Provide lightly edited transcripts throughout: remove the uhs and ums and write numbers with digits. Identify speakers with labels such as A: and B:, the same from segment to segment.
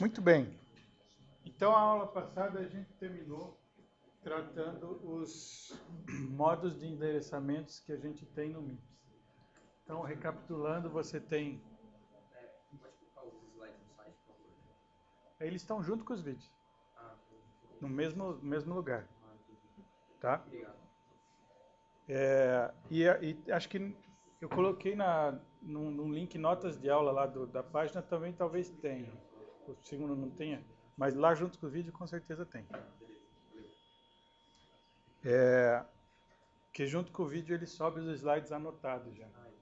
A: Muito bem. Então, a aula passada a gente terminou tratando os modos de endereçamentos que a gente tem no MIPS. Então, recapitulando, você tem...
B: Pode colocar os slides no site, por favor?
A: Eles estão junto com os vídeos, no
B: Entendi.
A: mesmo lugar,
B: Entendi.
A: tá?
B: Obrigado.
A: E acho que eu coloquei num link notas de aula lá da página também, talvez tenha. O segundo não tenha, mas lá junto com o vídeo com certeza tem.
B: Beleza, valeu.
A: Que junto com o vídeo ele sobe os slides anotados já.
B: Entendi.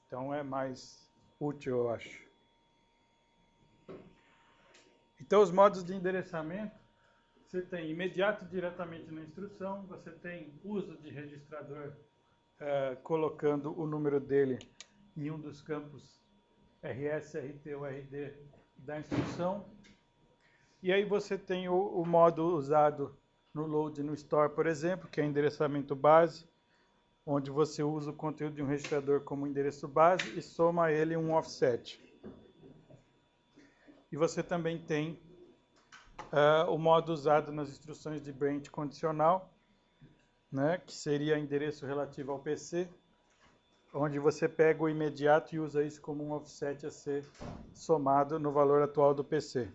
A: Então é mais útil, eu acho. Então os modos de endereçamento, você tem imediato diretamente na instrução, você tem uso de registrador colocando o número dele em um dos campos RS, RT ou RD da instrução. E aí você tem o modo usado no load e no store, por exemplo, que é endereçamento base, onde você usa o conteúdo de um registrador como endereço base e soma a ele um offset. E você também tem o modo usado nas instruções de branch condicional, né, que seria endereço relativo ao PC, onde você pega o imediato e usa isso como um offset a ser somado no valor atual do PC.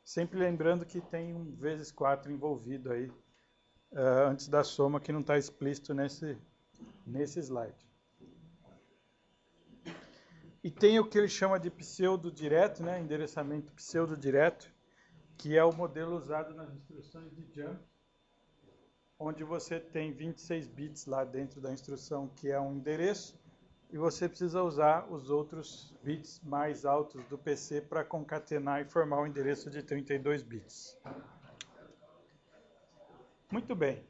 A: Sempre lembrando que tem um vezes 4 envolvido aí, antes da soma, que não está explícito nesse slide. E tem o que ele chama de pseudo-direto, né, endereçamento pseudo-direto, que é o modelo usado nas instruções de jump, onde você tem 26 bits lá dentro da instrução, que é um endereço, e você precisa usar os outros bits mais altos do PC para concatenar e formar um endereço de 32 bits. Muito bem.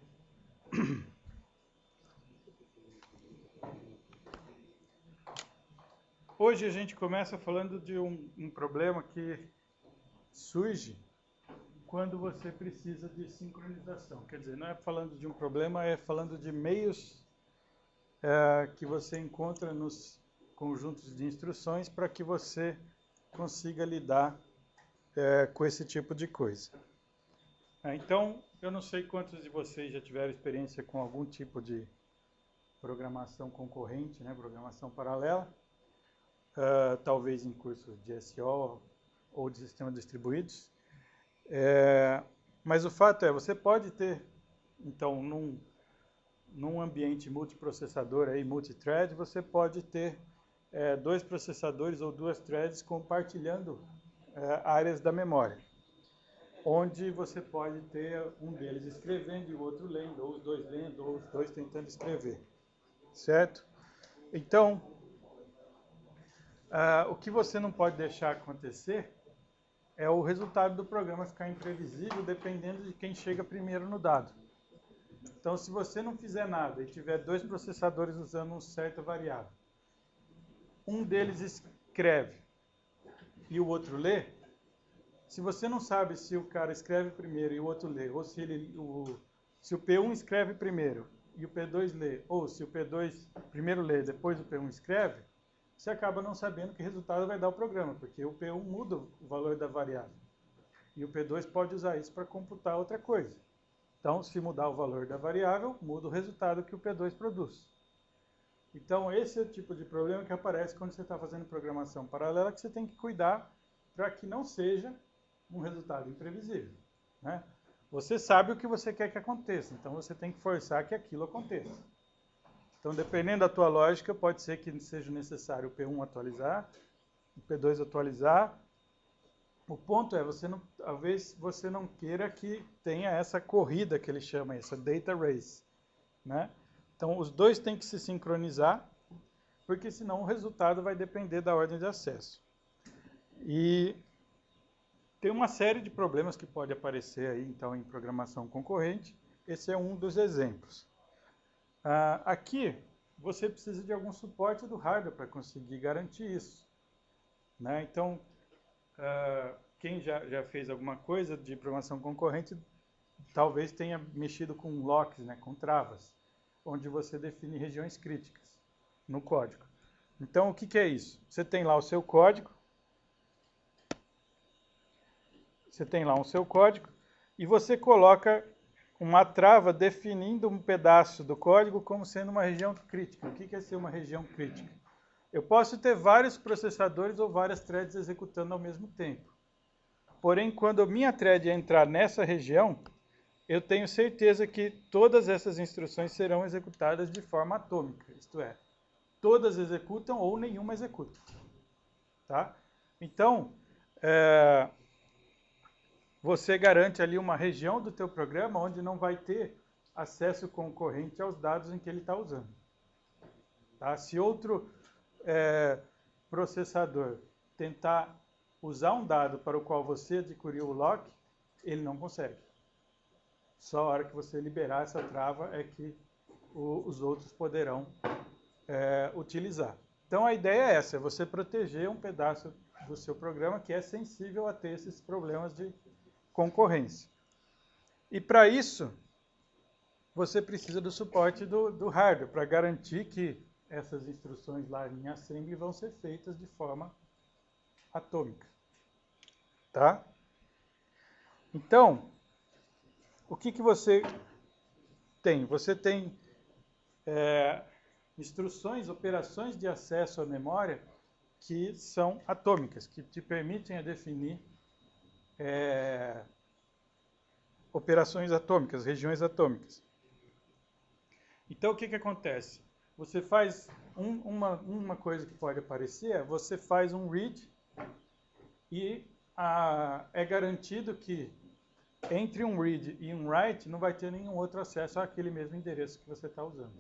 A: Hoje a gente começa falando de um problema que surge quando você precisa de sincronização. Quer dizer, não é falando de um problema, é falando de meios que você encontra nos conjuntos de instruções para que você consiga lidar com esse tipo de coisa. Então, eu não sei quantos de vocês já tiveram experiência com algum tipo de programação concorrente, né, programação paralela, talvez em cursos de SO ou de sistemas distribuídos. Mas o fato é, você pode ter, então, num ambiente multiprocessador, aí, multithread, você pode ter dois processadores ou duas threads compartilhando áreas da memória, onde você pode ter um deles escrevendo e o outro lendo, ou os dois lendo, ou os dois tentando escrever, certo? Então, o que você não pode deixar acontecer é o resultado do programa ficar imprevisível dependendo de quem chega primeiro no dado. Então, se você não fizer nada e tiver dois processadores usando uma certa variável, um deles escreve e o outro lê, se você não sabe se o cara escreve primeiro e o outro lê, ou se o P1 escreve primeiro e o P2 lê, ou se o P2 primeiro lê, depois o P1 escreve, você acaba não sabendo que resultado vai dar o programa, porque o P1 muda o valor da variável. E o P2 pode usar isso para computar outra coisa. Então, se mudar o valor da variável, muda o resultado que o P2 produz. Então, esse é o tipo de problema que aparece quando você está fazendo programação paralela, que você tem que cuidar para que não seja um resultado imprevisível, né? Você sabe o que você quer que aconteça, então você tem que forçar que aquilo aconteça. Então, dependendo da tua lógica, pode ser que seja necessário o P1 atualizar, o P2 atualizar. O ponto é, talvez você não queira que tenha essa corrida que ele chama, essa data race, né? Então, os dois têm que se sincronizar, porque senão o resultado vai depender da ordem de acesso. E tem uma série de problemas que pode aparecer aí, então, em programação concorrente. Esse é um dos exemplos. Aqui, você precisa de algum suporte do hardware para conseguir garantir isso, né? Então, quem já fez alguma coisa de programação concorrente, talvez tenha mexido com locks, né, com travas, onde você define regiões críticas no código. Então, o que é isso? Você tem lá o seu código, Você tem lá o seu código e você coloca uma trava definindo um pedaço do código como sendo uma região crítica. O que é ser uma região crítica? Eu posso ter vários processadores ou várias threads executando ao mesmo tempo. Porém, quando a minha thread entrar nessa região, eu tenho certeza que todas essas instruções serão executadas de forma atômica. Isto é, todas executam ou nenhuma executa. Tá? Então, você garante ali uma região do teu programa onde não vai ter acesso concorrente aos dados em que ele está usando. Tá? Se outro processador tentar usar um dado para o qual você adquiriu o lock, ele não consegue. Só a hora que você liberar essa trava é que os outros poderão utilizar. Então a ideia é essa, é você proteger um pedaço do seu programa que é sensível a ter esses problemas de concorrência. E para isso, você precisa do suporte do hardware, para garantir que essas instruções lá em assembly vão ser feitas de forma atômica. Tá? Então, o que você tem? Você tem instruções, operações de acesso à memória que são atômicas, que te permitem definir operações atômicas, regiões atômicas. Então, o que acontece? Você faz uma coisa que pode aparecer, você faz um read e é garantido que entre um read e um write não vai ter nenhum outro acesso àquele mesmo endereço que você está usando.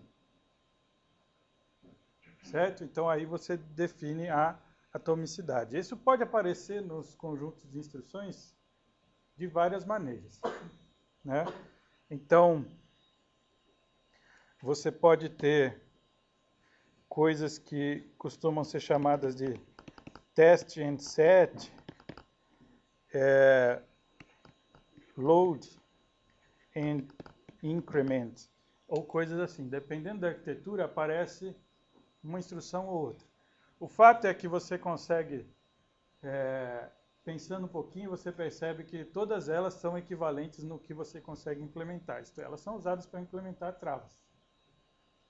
A: Certo? Então, aí você define a atomicidade. Isso pode aparecer nos conjuntos de instruções de várias maneiras. Né? Então, você pode ter coisas que costumam ser chamadas de test and set, load and increment, ou coisas assim. Dependendo da arquitetura, aparece uma instrução ou outra. O fato é que você consegue, pensando um pouquinho, você percebe que todas elas são equivalentes no que você consegue implementar. Isto é, elas são usadas para implementar travas,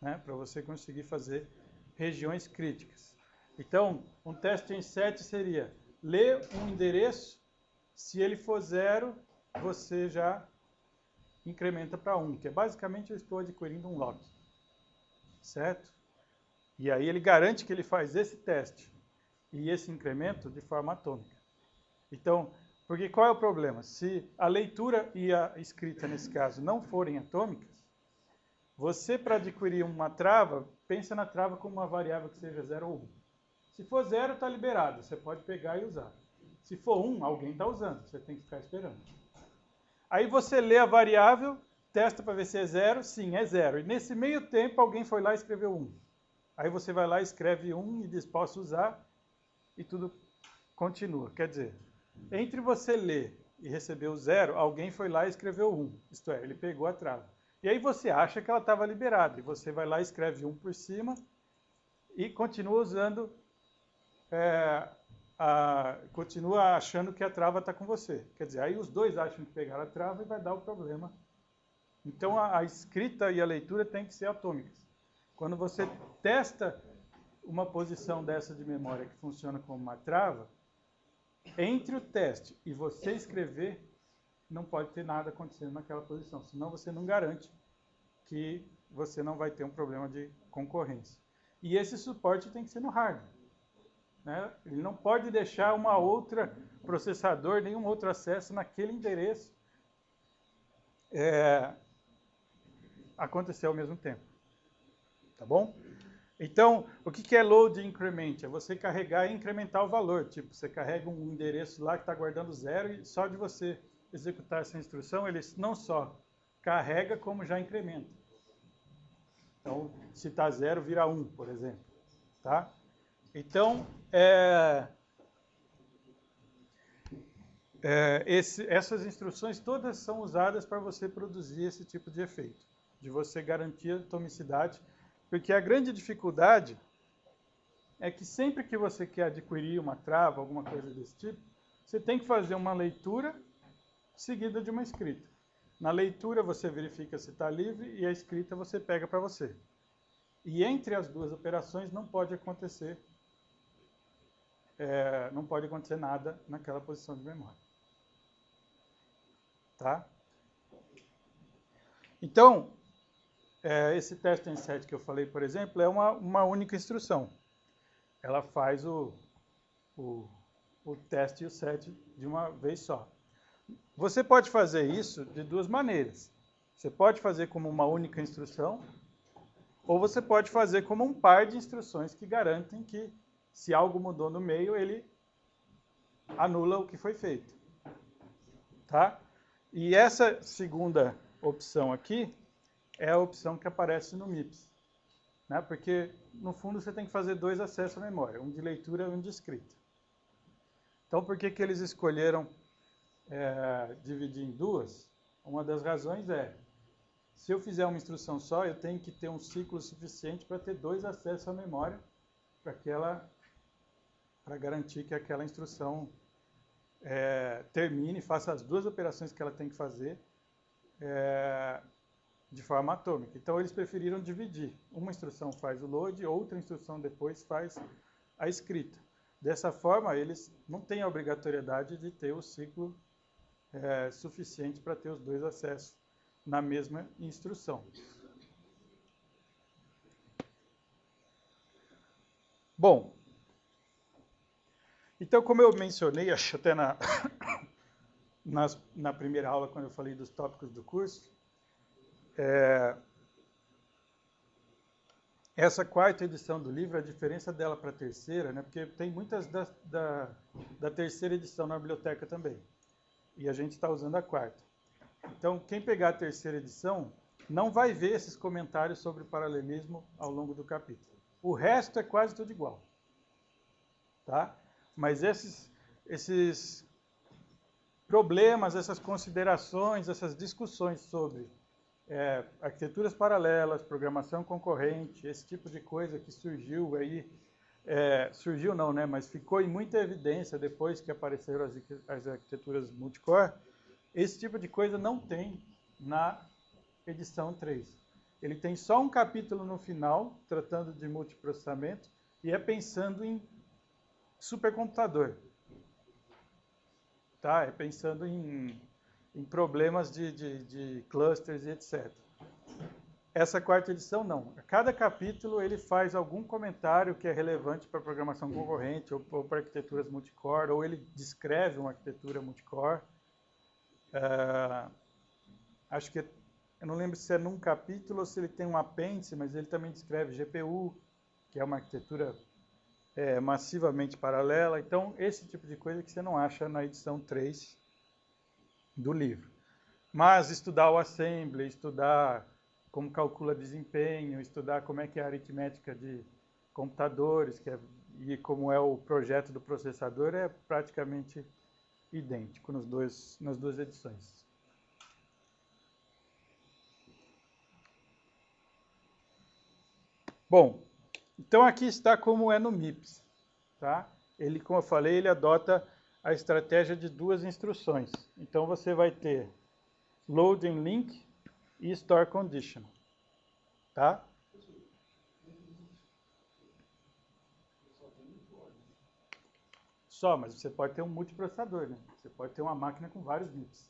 A: né? Para você conseguir fazer regiões críticas. Então, um teste em set seria ler um endereço, se ele for 0, você já incrementa para 1, que é basicamente eu estou adquirindo um lock. Certo? E aí ele garante que ele faz esse teste e esse incremento de forma atômica. Então, porque qual é o problema? Se a leitura e a escrita, nesse caso, não forem atômicas, você, para adquirir uma trava, pensa na trava como uma variável que seja 0 ou 1. Se for 0, está liberado, você pode pegar e usar. Se for 1, alguém está usando, você tem que ficar esperando. Aí você lê a variável, testa para ver se é 0, sim, é 0. E nesse meio tempo, alguém foi lá e escreveu 1. Aí você vai lá, escreve 1 e diz, posso usar, e tudo continua. Quer dizer, entre você ler e receber o 0, alguém foi lá e escreveu 1. Isto é, ele pegou a trava. E aí você acha que ela estava liberada. E você vai lá e escreve 1 por cima e continua usando, continua achando que a trava está com você. Quer dizer, aí os dois acham que pegaram a trava e vai dar o problema. Então a escrita e a leitura têm que ser atômicas. Quando você testa uma posição dessa de memória que funciona como uma trava, entre o teste e você escrever, não pode ter nada acontecendo naquela posição, senão você não garante que você não vai ter um problema de concorrência. E esse suporte tem que ser no hardware. Né? Ele não pode deixar uma outra processador, nenhum outro acesso naquele endereço acontecer ao mesmo tempo. Tá bom? Então, o que é load e increment? É você carregar e incrementar o valor. Tipo, você carrega um endereço lá que está guardando 0 e só de você executar essa instrução, ele não só carrega, como já incrementa. Então, se está 0, vira 1, por exemplo. Tá? Então, essas instruções todas são usadas para você produzir esse tipo de efeito, de você garantir a atomicidade, porque a grande dificuldade é que sempre que você quer adquirir uma trava, alguma coisa desse tipo, você tem que fazer uma leitura seguida de uma escrita. Na leitura você verifica se está livre e a escrita você pega para você. E entre as duas operações não pode acontecer nada naquela posição de memória. Tá? Então, esse teste em set que eu falei, por exemplo, é uma única instrução. Ela faz o teste e o set de uma vez só. Você pode fazer isso de duas maneiras. Você pode fazer como uma única instrução, ou você pode fazer como um par de instruções que garantem que, se algo mudou no meio, ele anula o que foi feito. Tá? E essa segunda opção aqui é a opção que aparece no MIPS. Né? Porque, no fundo, você tem que fazer dois acessos à memória, um de leitura e um de escrita. Então, por que eles escolheram dividir em duas? Uma das razões é, se eu fizer uma instrução só, eu tenho que ter um ciclo suficiente para ter dois acessos à memória para garantir que aquela instrução termine, faça as duas operações que ela tem que fazer de forma atômica. Então, eles preferiram dividir. Uma instrução faz o load, outra instrução depois faz a escrita. Dessa forma, eles não têm a obrigatoriedade de ter o ciclo suficiente para ter os dois acessos na mesma instrução. Bom, então, como eu mencionei, acho até na primeira aula, quando eu falei dos tópicos do curso, essa quarta edição do livro, a diferença dela para a terceira, né, porque tem muitas da terceira edição na biblioteca também, e a gente está usando a quarta. Então, quem pegar a terceira edição não vai ver esses comentários sobre paralelismo ao longo do capítulo. O resto é quase tudo igual. Tá? Mas esses problemas, essas considerações, essas discussões sobre arquiteturas paralelas, programação concorrente, esse tipo de coisa que surgiu aí, surgiu não, né? Mas ficou em muita evidência depois que apareceram as arquiteturas multicore. Esse tipo de coisa não tem na edição 3. Ele tem só um capítulo no final, tratando de multiprocessamento, e pensando em supercomputador. Tá? Pensando em problemas de clusters e etc. Essa quarta edição, não. A cada capítulo ele faz algum comentário que é relevante para programação concorrente, ou para arquiteturas multicore, ou ele descreve uma arquitetura multicore. Acho que, eu não lembro se é num capítulo ou se ele tem um apêndice, mas ele também descreve GPU, que é uma arquitetura massivamente paralela. Então, esse tipo de coisa que você não acha na edição 3 do livro. Mas estudar o assembly, estudar como calcula desempenho, estudar como é que é a aritmética de computadores, e como é o projeto do processador, é praticamente idêntico nas duas edições. Bom, então aqui está como é no MIPS. Tá? Ele, como eu falei, ele adota a estratégia de duas instruções. Então você vai ter loading link e store condition. Tá? Só, mas você pode ter um multiprocessador, né? Você pode ter uma máquina com vários MIPS.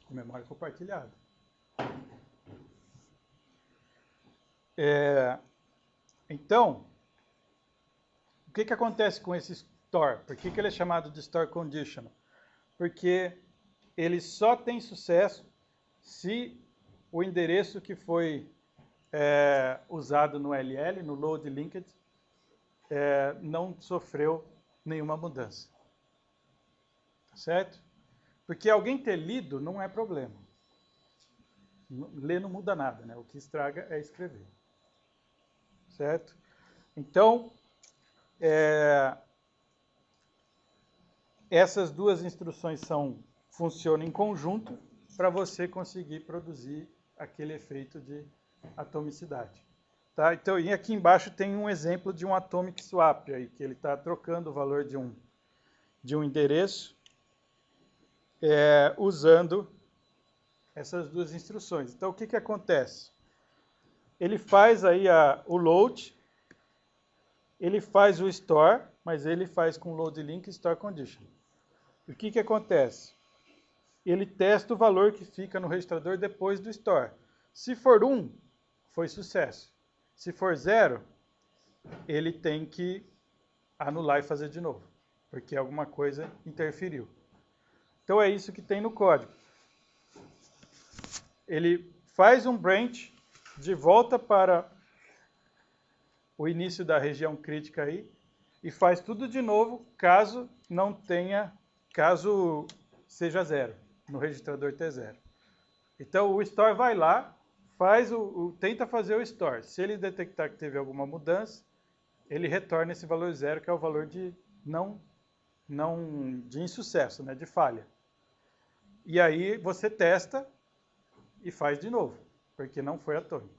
A: Com memória compartilhada. Então, o que acontece com esse store? Por que ele é chamado de store conditional? Porque ele só tem sucesso se o endereço que foi usado no LL, no load linked, não sofreu nenhuma mudança. Tá certo? Porque alguém ter lido não é problema. Ler não muda nada, né? O que estraga é escrever. Certo? Então, essas duas instruções funcionam em conjunto para você conseguir produzir aquele efeito de atomicidade. Tá? Então, e aqui embaixo tem um exemplo de um atomic swap, aí, que ele está trocando o valor de um de um endereço usando essas duas instruções. Então, o que acontece? Ele faz aí o load, ele faz o store, mas ele faz com load link e store condition. E o que acontece? Ele testa o valor que fica no registrador depois do store. Se for 1, foi sucesso. Se for 0, ele tem que anular e fazer de novo, porque alguma coisa interferiu. Então é isso que tem no código. Ele faz um branch de volta para o início da região crítica aí e faz tudo de novo caso seja 0, no registrador T0. Então o store vai lá, tenta fazer o store. Se ele detectar que teve alguma mudança, ele retorna esse valor 0, que é o valor de de insucesso, né, de falha. E aí você testa e faz de novo, porque não foi atômico.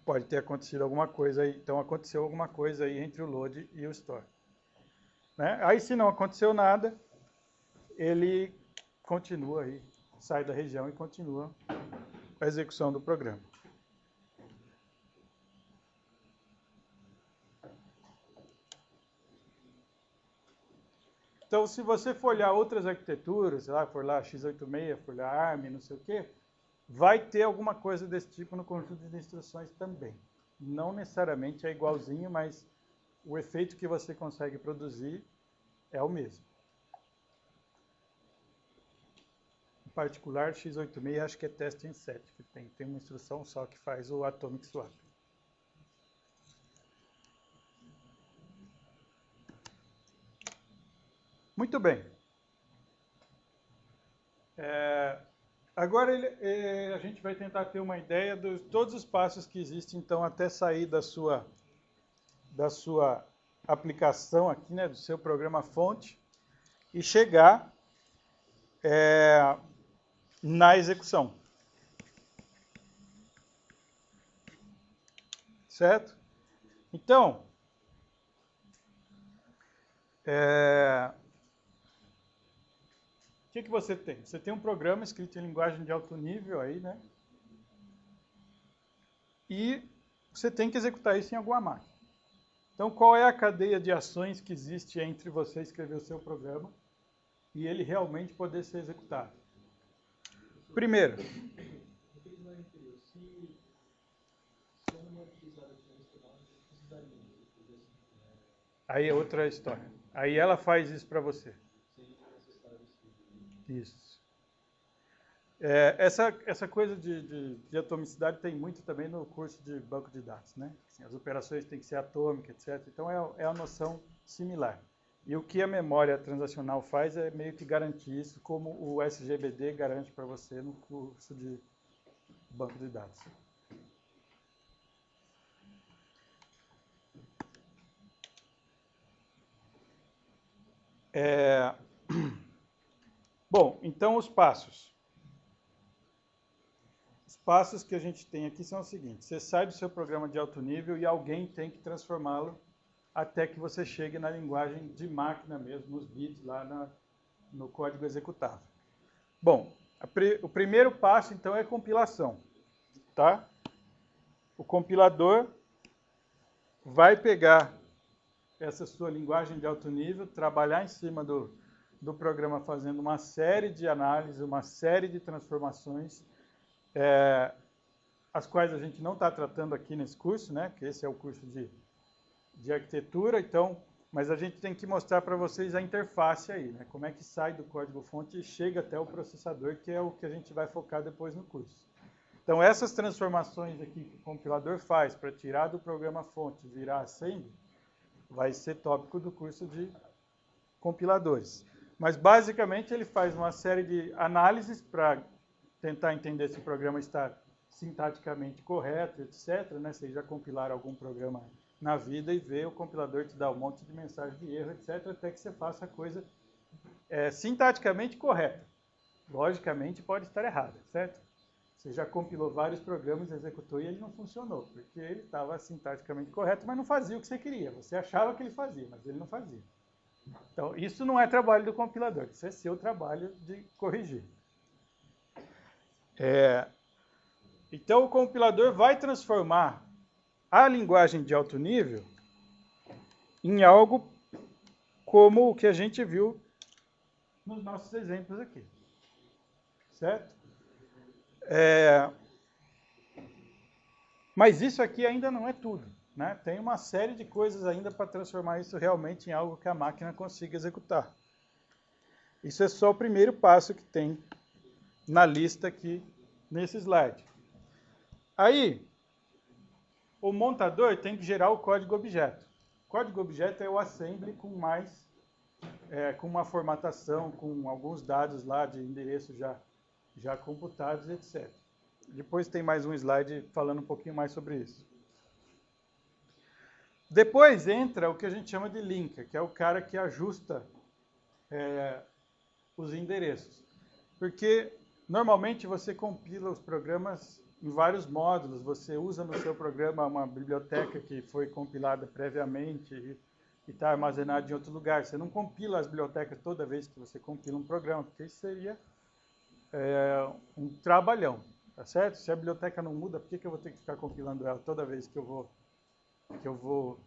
A: Pode ter acontecido alguma coisa aí, então aconteceu alguma coisa aí entre o load e o store. Né? Aí se não aconteceu nada, ele continua aí, sai da região e continua a execução do programa. Então, se você for olhar outras arquiteturas, sei lá, for lá x86, for lá ARM, não sei o quê, vai ter alguma coisa desse tipo no conjunto de instruções também. Não necessariamente é igualzinho, mas o efeito que você consegue produzir é o mesmo. Em particular, x86 acho que é test in set, que tem uma instrução só que faz o atomic swap. Muito bem. Agora a gente vai tentar ter uma ideia de todos os passos que existem, então, até sair da sua aplicação aqui, né, do seu programa fonte, e chegar na execução. Certo? Então, o que você tem? Você tem um programa escrito em linguagem de alto nível aí, né? E você tem que executar isso em alguma máquina. Então, qual é a cadeia de ações que existe entre você escrever o seu programa e ele realmente poder ser executado? Primeiro, aí é outra história. Aí ela faz isso para você. Isso. Essa coisa de atomicidade tem muito também no curso de banco de dados, né? Assim, as operações têm que ser atômicas, etc. Então é uma noção similar. E o que a memória transacional faz é meio que garantir isso, como o SGBD garante para você no curso de banco de dados. Bom, então os passos. Os passos que a gente tem aqui são os seguintes. Você sai do seu programa de alto nível e alguém tem que transformá-lo até que você chegue na linguagem de máquina mesmo, nos bits lá no código executável. Bom, o primeiro passo, então, é compilação. Tá? O compilador vai pegar essa sua linguagem de alto nível, trabalhar em cima do programa fazendo uma série de análises, uma série de transformações, as quais a gente não está tratando aqui nesse curso, né? Porque esse é o curso de arquitetura, então, mas a gente tem que mostrar para vocês a interface aí, né? Como é que sai do código-fonte e chega até o processador, que é o que a gente vai focar depois no curso. Então, essas transformações aqui que o compilador faz para tirar do programa-fonte e virar assembly, vai ser tópico do curso de compiladores. Mas, basicamente, ele faz uma série de análises para tentar entender se o programa está sintaticamente correto, etc. Né? Vocês já compilaram algum programa na vida e vê o compilador te dá um monte de mensagem de erro, etc., até que você faça a coisa sintaticamente correta. Logicamente, pode estar errada, certo? Você já compilou vários programas, executou e ele não funcionou, porque ele estava sintaticamente correto, mas não fazia o que você queria. Você achava que ele fazia, mas ele não fazia. Então, isso não é trabalho do compilador, isso é seu trabalho de corrigir. Então, o compilador vai transformar a linguagem de alto nível em algo como o que a gente viu nos nossos exemplos aqui. Certo? Mas isso aqui ainda não é tudo. Né? Tem uma série de coisas ainda para transformar isso realmente em algo que a máquina consiga executar. Isso é só o primeiro passo que tem na lista aqui nesse slide. Aí, o montador tem que gerar o código objeto. O código objeto é o assembly com com uma formatação, com alguns dados lá de endereço já computados, etc. Depois tem mais um slide falando um pouquinho mais sobre isso. Depois entra o que a gente chama de linker, que é o cara que ajusta os endereços. Porque normalmente você compila os programas em vários módulos, você usa no seu programa uma biblioteca que foi compilada previamente e está armazenada em outro lugar. Você não compila as bibliotecas toda vez que você compila um programa, porque isso seria um trabalhão, tá certo? Se a biblioteca não muda, por que eu vou ter que ficar compilando ela toda vez que eu vou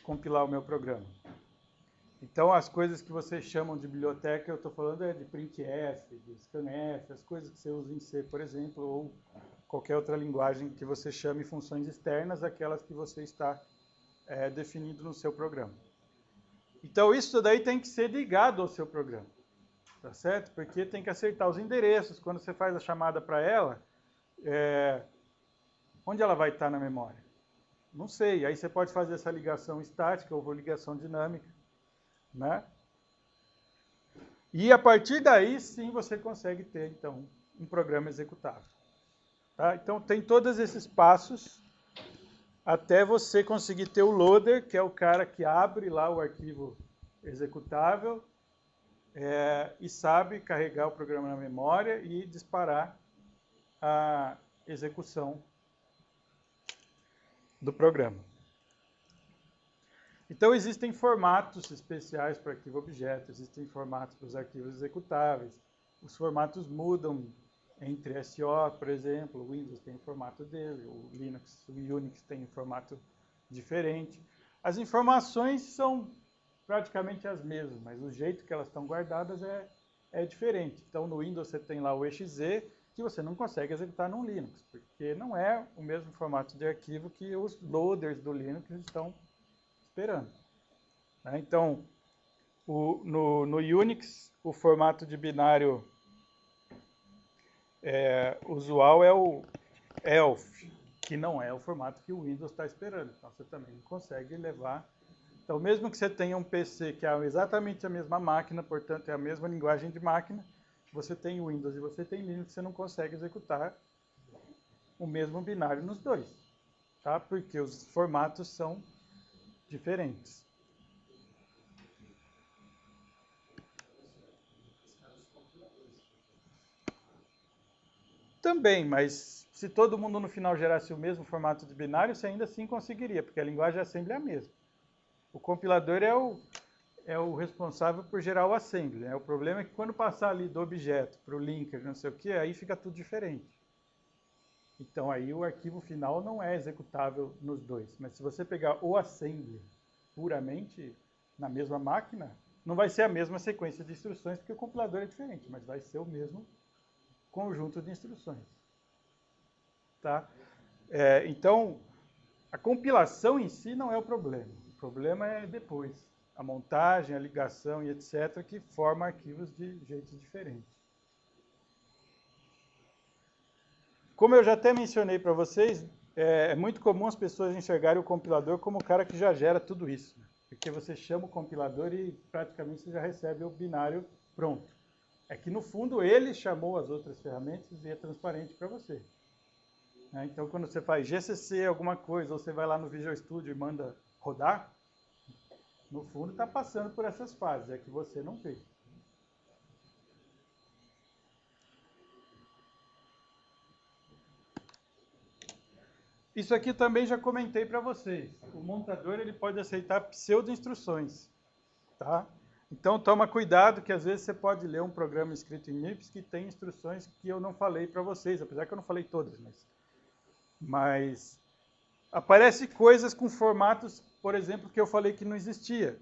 A: compilar o meu programa? Então, as coisas que vocês chamam de biblioteca, eu estou falando de printf, de scanf, as coisas que você usa em C, por exemplo, ou qualquer outra linguagem que você chame funções externas, aquelas que você está definindo no seu programa. Então, isso daí tem que ser ligado ao seu programa, tá certo? Porque tem que acertar os endereços. Quando você faz a chamada para ela, onde ela vai estar na memória? Não sei. Aí você pode fazer essa ligação estática ou ligação dinâmica, né? E a partir daí, sim, você consegue ter, então, um programa executável. Tá? Então, tem todos esses passos até você conseguir ter o loader, que é o cara que abre lá o arquivo executável e sabe carregar o programa na memória e disparar a execução do programa. Então, existem formatos especiais para arquivo objeto, existem formatos para os arquivos executáveis. Os formatos mudam entre SO, por exemplo, o Windows tem o formato dele, o Linux, o Unix tem um formato diferente. As informações são praticamente as mesmas, mas o jeito que elas estão guardadas é diferente. Então, no Windows você tem lá o exe, que você não consegue executar no Linux, porque não é o mesmo formato de arquivo que os loaders do Linux estão esperando. Então, no Unix, o formato de binário usual é o ELF, que não é o formato que o Windows está esperando. Então, você também não consegue levar. Então, mesmo que você tenha um PC que é exatamente a mesma máquina, portanto, é a mesma linguagem de máquina, você tem Windows e você tem Linux, você não consegue executar o mesmo binário nos dois, tá? Porque os formatos são diferentes. Também, mas se todo mundo no final gerasse o mesmo formato de binário, você ainda assim conseguiria, porque a linguagem assembly é a mesma. O compilador é o responsável por gerar o assembly. Né? O problema é que quando passar ali do objeto para o linker, não sei o que, aí fica tudo diferente. Então aí o arquivo final não é executável nos dois. Mas se você pegar o assembly puramente na mesma máquina, não vai ser a mesma sequência de instruções, porque o compilador é diferente, mas vai ser o mesmo conjunto de instruções. Tá? Então, a compilação em si não é o problema. O problema é depois. A montagem, a ligação e etc., que forma arquivos de jeitos diferentes. Como eu já até mencionei para vocês, é muito comum as pessoas enxergarem o compilador como o cara que já gera tudo isso. Né? Porque você chama o compilador e praticamente você já recebe o binário pronto. É que no fundo ele chamou as outras ferramentas e é transparente para você. Então quando você faz GCC alguma coisa, ou você vai lá no Visual Studio e manda rodar, no fundo está passando por essas fases, é que você não vê. Isso aqui também já comentei para vocês. O montador ele pode aceitar pseudo-instruções. Tá? Então, toma cuidado que às vezes você pode ler um programa escrito em MIPS que tem instruções que eu não falei para vocês, apesar que eu não falei todas, mas aparece coisas com formatos, por exemplo, que eu falei que não existia.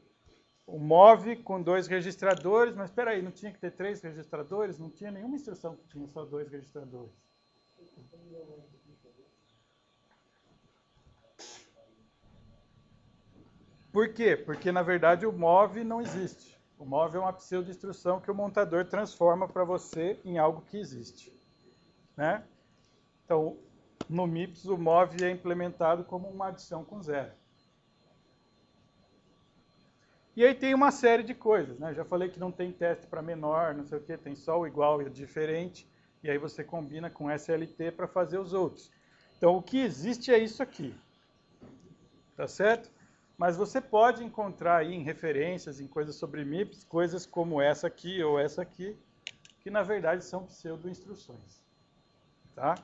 A: O MOV com 2 registradores, mas espera aí, não tinha que ter 3 registradores? Não tinha nenhuma instrução que tinha só 2 registradores. Por quê? Porque, na verdade, o MOV não existe. O MOV é uma pseudo-instrução que o montador transforma para você em algo que existe. Né? Então, no MIPS, o MOV é implementado como uma adição com zero. E aí tem uma série de coisas, né? Já falei que não tem teste para menor, não sei o que, tem só o igual e o diferente, e aí você combina com SLT para fazer os outros. Então, o que existe é isso aqui, tá certo? Mas você pode encontrar aí em referências, em coisas sobre MIPS, coisas como essa aqui ou essa aqui, que na verdade são pseudo-instruções, tá?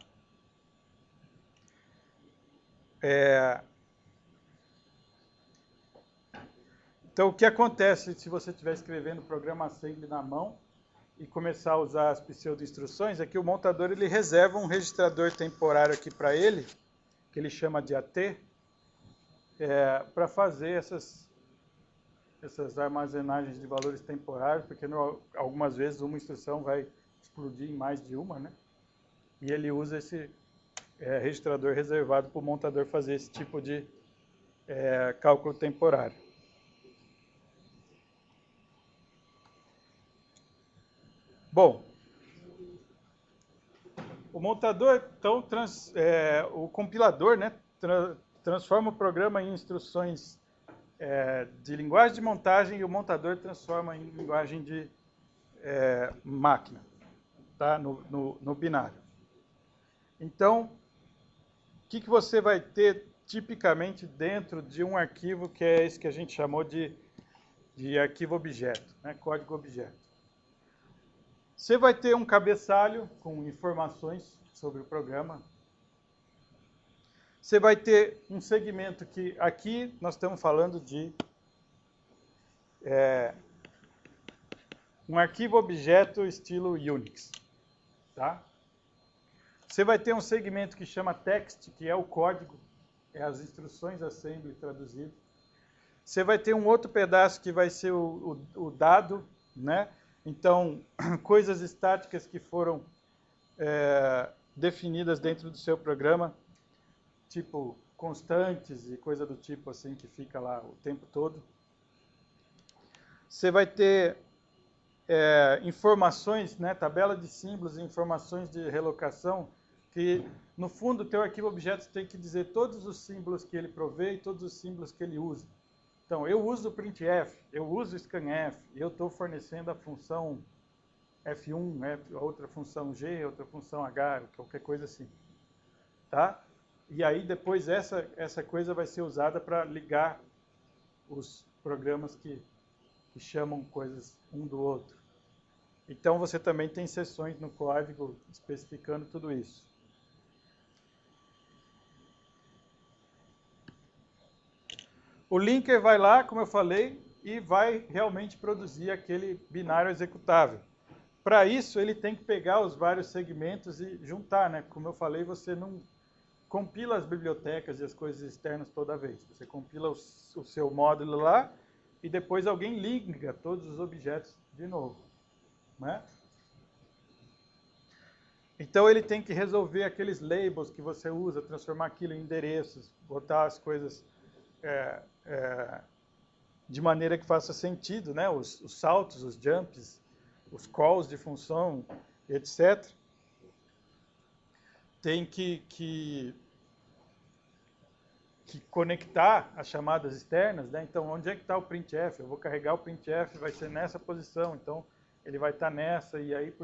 A: Então, o que acontece se você estiver escrevendo o programa assembly na mão e começar a usar as pseudo-instruções é que o montador ele reserva um registrador temporário aqui para ele, que ele chama de AT, para fazer essas armazenagens de valores temporários, porque algumas vezes uma instrução vai explodir em mais de uma, né? E ele usa esse registrador reservado para o montador fazer esse tipo de cálculo temporário. Bom, o montador, então, o compilador, né, transforma o programa em instruções de linguagem de montagem e o montador transforma em linguagem de máquina, tá, no binário. Então, o que você vai ter tipicamente dentro de um arquivo que é esse que a gente chamou de arquivo objeto, né, código objeto? Você vai ter um cabeçalho com informações sobre o programa. Você vai ter um segmento que aqui nós estamos falando de um arquivo objeto estilo Unix. Tá? Você vai ter um segmento que chama text, que é o código, é as instruções assembly traduzido. Você vai ter um outro pedaço que vai ser o dado, né? Então, coisas estáticas que foram definidas dentro do seu programa, tipo constantes e coisa do tipo assim, que fica lá o tempo todo. Você vai ter informações, né, tabela de símbolos e informações de relocação, que no fundo o teu arquivo objeto tem que dizer todos os símbolos que ele provê e todos os símbolos que ele usa. Então, eu uso o printf, eu uso o scanf, e eu estou fornecendo a função F1, né, outra função G, outra função H, qualquer coisa assim. Tá? E aí depois essa coisa vai ser usada para ligar os programas que chamam coisas um do outro. Então você também tem seções no código especificando tudo isso. O linker vai lá, como eu falei, e vai realmente produzir aquele binário executável. Para isso, ele tem que pegar os vários segmentos e juntar, né? Como eu falei, você não compila as bibliotecas e as coisas externas toda vez. Você compila o seu módulo lá e depois alguém liga todos os objetos de novo, né? Então ele tem que resolver aqueles labels que você usa, transformar aquilo em endereços, botar as coisas de maneira que faça sentido, né? Os saltos, os jumps, os calls de função, etc. Tem que conectar as chamadas externas, né? Então, onde é que está o printf? Eu vou carregar o printf, vai ser nessa posição, então ele vai estar nessa, e aí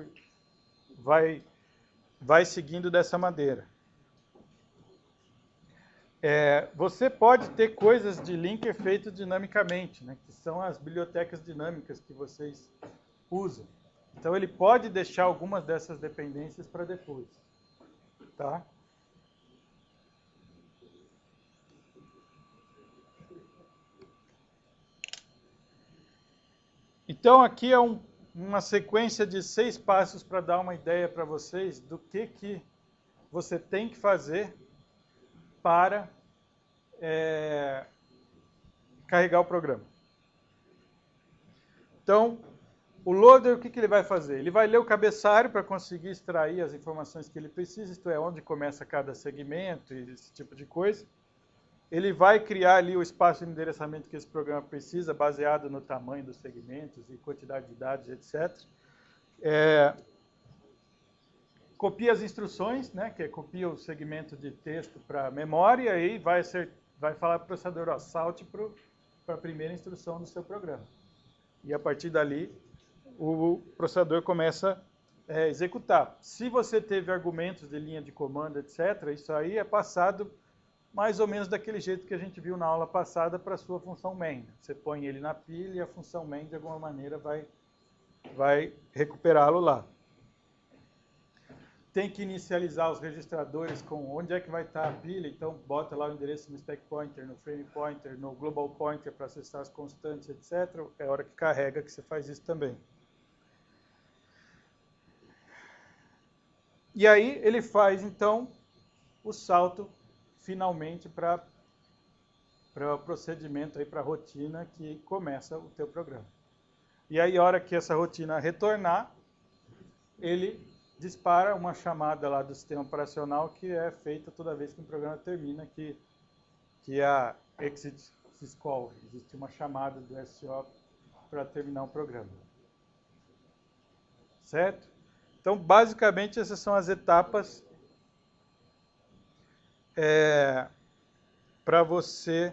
A: vai seguindo dessa maneira. Você pode ter coisas de linker feito dinamicamente, né? Que são as bibliotecas dinâmicas que vocês usam. Então, ele pode deixar algumas dessas dependências para depois. Tá? Então, aqui é uma sequência de 6 passos para dar uma ideia para vocês do que você tem que fazer para carregar o programa. Então, o loader, o que ele vai fazer? Ele vai ler o cabeçalho para conseguir extrair as informações que ele precisa, isto é, onde começa cada segmento e esse tipo de coisa. Ele vai criar ali o espaço de endereçamento que esse programa precisa, baseado no tamanho dos segmentos e quantidade de dados, etc. Copia as instruções, né, que copia o segmento de texto para a memória, e aí vai falar para o processador, ó, salte para a primeira instrução do seu programa. E a partir dali, o processador começa a executar. Se você teve argumentos de linha de comando, etc., isso aí é passado mais ou menos daquele jeito que a gente viu na aula passada para a sua função main. Você põe ele na pilha e a função main, de alguma maneira, vai recuperá-lo lá. Tem que inicializar os registradores com onde é que vai estar a pilha, então bota lá o endereço no stack pointer, no frame pointer, no global pointer para acessar as constantes, etc. É a hora que carrega que você faz isso também. E aí ele faz, então, o salto, finalmente, para o procedimento, para a rotina que começa o teu programa. E aí, a hora que essa rotina retornar, ele dispara uma chamada lá do sistema operacional que é feita toda vez que um programa termina, que é a exit syscall. Existe uma chamada do SO para terminar um programa. Certo? Então, basicamente, essas são as etapas para você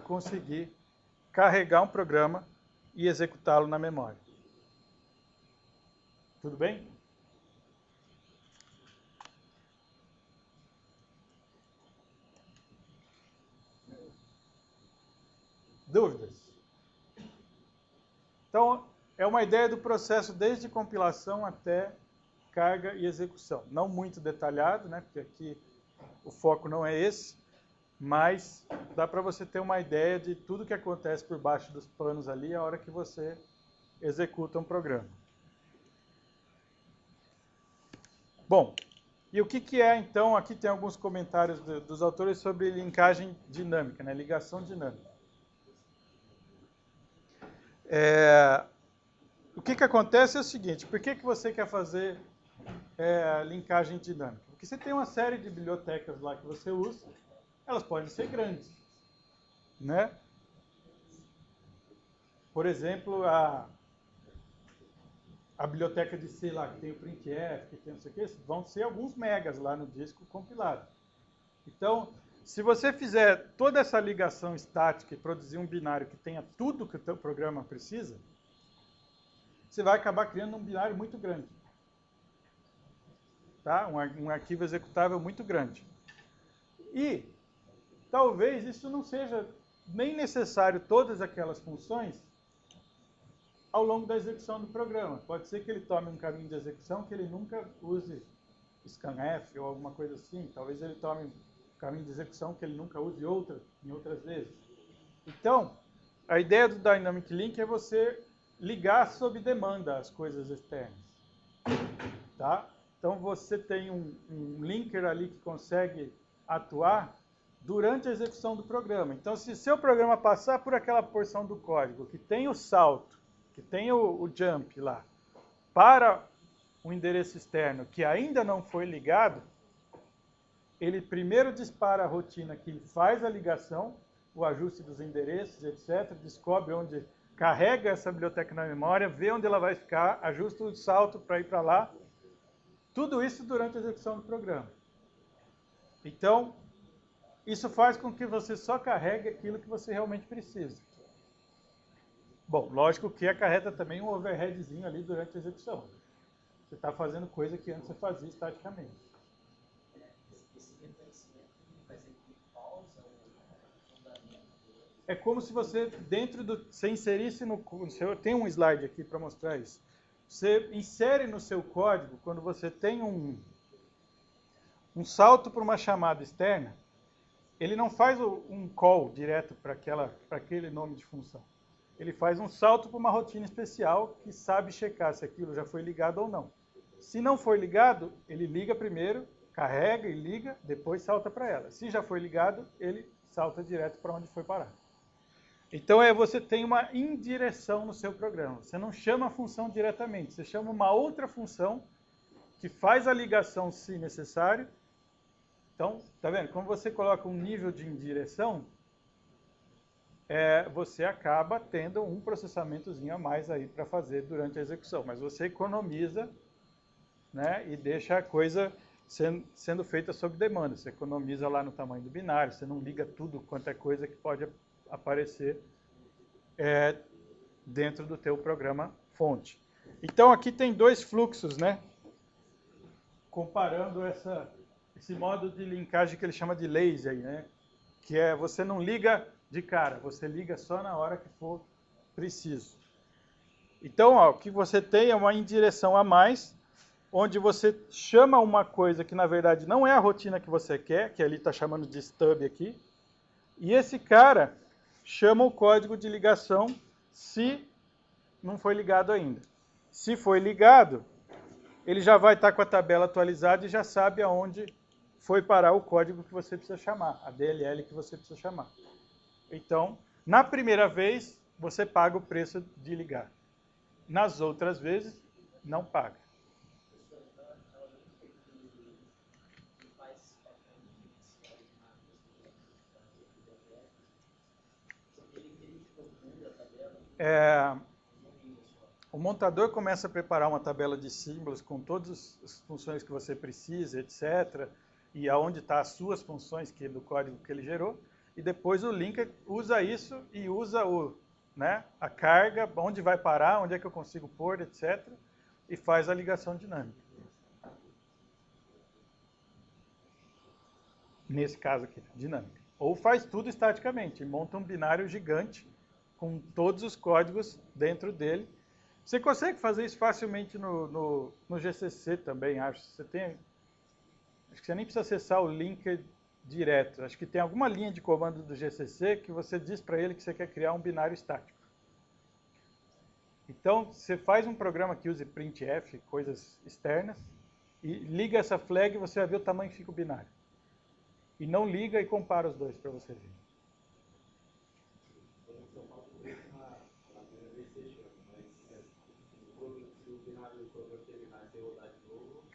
A: conseguir carregar um programa e executá-lo na memória. Tudo bem? Dúvidas? Então, é uma ideia do processo desde compilação até carga e execução. Não muito detalhado, né, porque aqui o foco não é esse, mas dá para você ter uma ideia de tudo que acontece por baixo dos panos ali a hora que você executa um programa. Bom, e o que é, então, aqui tem alguns comentários dos autores sobre linkagem dinâmica, né, ligação dinâmica. O que acontece é o seguinte, por que você quer fazer linkagem dinâmica? Porque você tem uma série de bibliotecas lá que você usa, elas podem ser grandes, né? Por exemplo, a biblioteca de C lá, que tem o printf, que tem não sei o que, vão ser alguns megas lá no disco compilado. Então, se você fizer toda essa ligação estática e produzir um binário que tenha tudo que o teu programa precisa, você vai acabar criando um binário muito grande. Tá? Um arquivo executável muito grande. E talvez isso não seja nem necessário todas aquelas funções ao longo da execução do programa. Pode ser que ele tome um caminho de execução que ele nunca use scanf ou alguma coisa assim. Talvez ele tome um caminho de execução que ele nunca use em outras vezes. Então, a ideia do Dynamic Link é você ligar sob demanda as coisas externas. Tá? Então, você tem um linker ali que consegue atuar durante a execução do programa. Então, se seu programa passar por aquela porção do código que tem o salto, que tem o jump lá, para um endereço externo que ainda não foi ligado, ele primeiro dispara a rotina que faz a ligação, o ajuste dos endereços, etc., descobre onde carrega essa biblioteca na memória, vê onde ela vai ficar, ajusta o salto para ir para lá. Tudo isso durante a execução do programa. Então, isso faz com que você só carregue aquilo que você realmente precisa. Bom, lógico que acarreta também um overheadzinho ali durante a execução. Você está fazendo coisa que antes você fazia estaticamente.
B: Esse reconhecimento vai ser de pausa ou fundamento?
A: É como se você, você inserisse no... Eu tenho um slide aqui para mostrar isso. Você insere no seu código, quando você tem um salto para uma chamada externa, ele não faz um call direto para aquele nome de função. ele faz um salto para uma rotina especial que sabe checar se aquilo já foi ligado ou não. Se não for ligado, ele liga primeiro, carrega e liga, depois salta para ela. Se já foi ligado, ele salta direto para onde foi parar. Então você tem uma indireção no seu programa. Você não chama a função diretamente, você chama uma outra função que faz a ligação se necessário. Então, tá vendo? Quando você coloca um nível de indireção, você acaba tendo um processamentozinho a mais aí para fazer durante a execução. Mas você economiza, né, e deixa a coisa sendo feita sob demanda. Você economiza lá no tamanho do binário, você não liga tudo quanto é coisa que pode aparecer dentro do teu programa fonte. Então aqui tem dois fluxos, né? Comparando esse modo de linkagem que ele chama de lazy, né? Que é você não liga de cara, você liga só na hora que for preciso. Então, ó, o que você tem é uma indireção a mais, onde você chama uma coisa que na verdade não é a rotina que você quer, que ele está chamando de stub aqui, e esse cara chama o código de ligação se não foi ligado ainda. Se foi ligado, ele já vai estar com a tabela atualizada e já sabe aonde foi parar o código que você precisa chamar, a DLL que você precisa chamar. Então, na primeira vez, você paga o preço de ligar. Nas outras vezes, não paga. O montador começa a preparar uma tabela de símbolos com todas as funções que você precisa, etc. E aonde estão as suas funções do código que ele gerou. E depois o linker usa isso e usa a carga, onde vai parar, onde é que eu consigo pôr, etc. E faz a ligação dinâmica. Nesse caso aqui, dinâmica. Ou faz tudo estaticamente, monta um binário gigante com todos os códigos dentro dele. Você consegue fazer isso facilmente no GCC também, acho. Acho que você nem precisa acessar o linker direto. Acho que tem alguma linha de comando do GCC que você diz para ele que você quer criar um binário estático. Então, você faz um programa que use printf, coisas externas, e liga essa flag e você vai ver o tamanho que fica o binário. E não liga e compara os dois para você ver.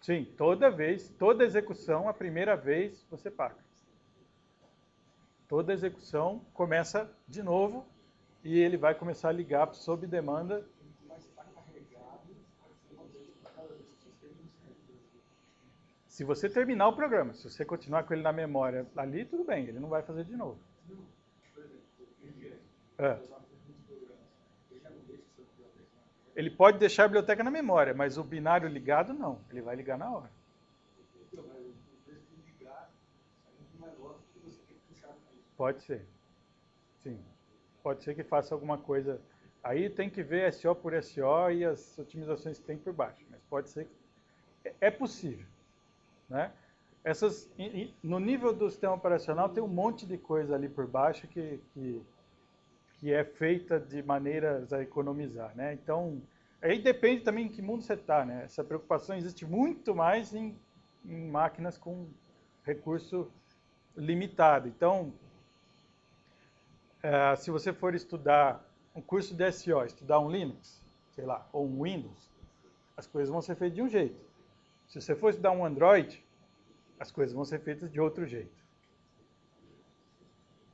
A: Sim, toda execução, a primeira vez, você paga. Toda execução começa de novo e ele vai começar a ligar sob demanda. Se você terminar o programa, se você continuar com ele na memória ali, tudo bem, ele não vai fazer de novo. Ele pode deixar a biblioteca na memória, mas o binário ligado não, ele vai ligar na hora. Pode ser, sim. Pode ser que faça alguma coisa. Aí tem que ver SO por SO e as otimizações que tem por baixo, mas pode ser que... É possível, né? No nível do sistema operacional tem um monte de coisa ali por baixo que é feita de maneiras a economizar, né? Então, aí depende também em que mundo você está, né? Essa preocupação existe muito mais em máquinas com recurso limitado. Então, se você for estudar um curso de SO, estudar um Linux, sei lá, ou um Windows, as coisas vão ser feitas de um jeito. Se você for estudar um Android, as coisas vão ser feitas de outro jeito.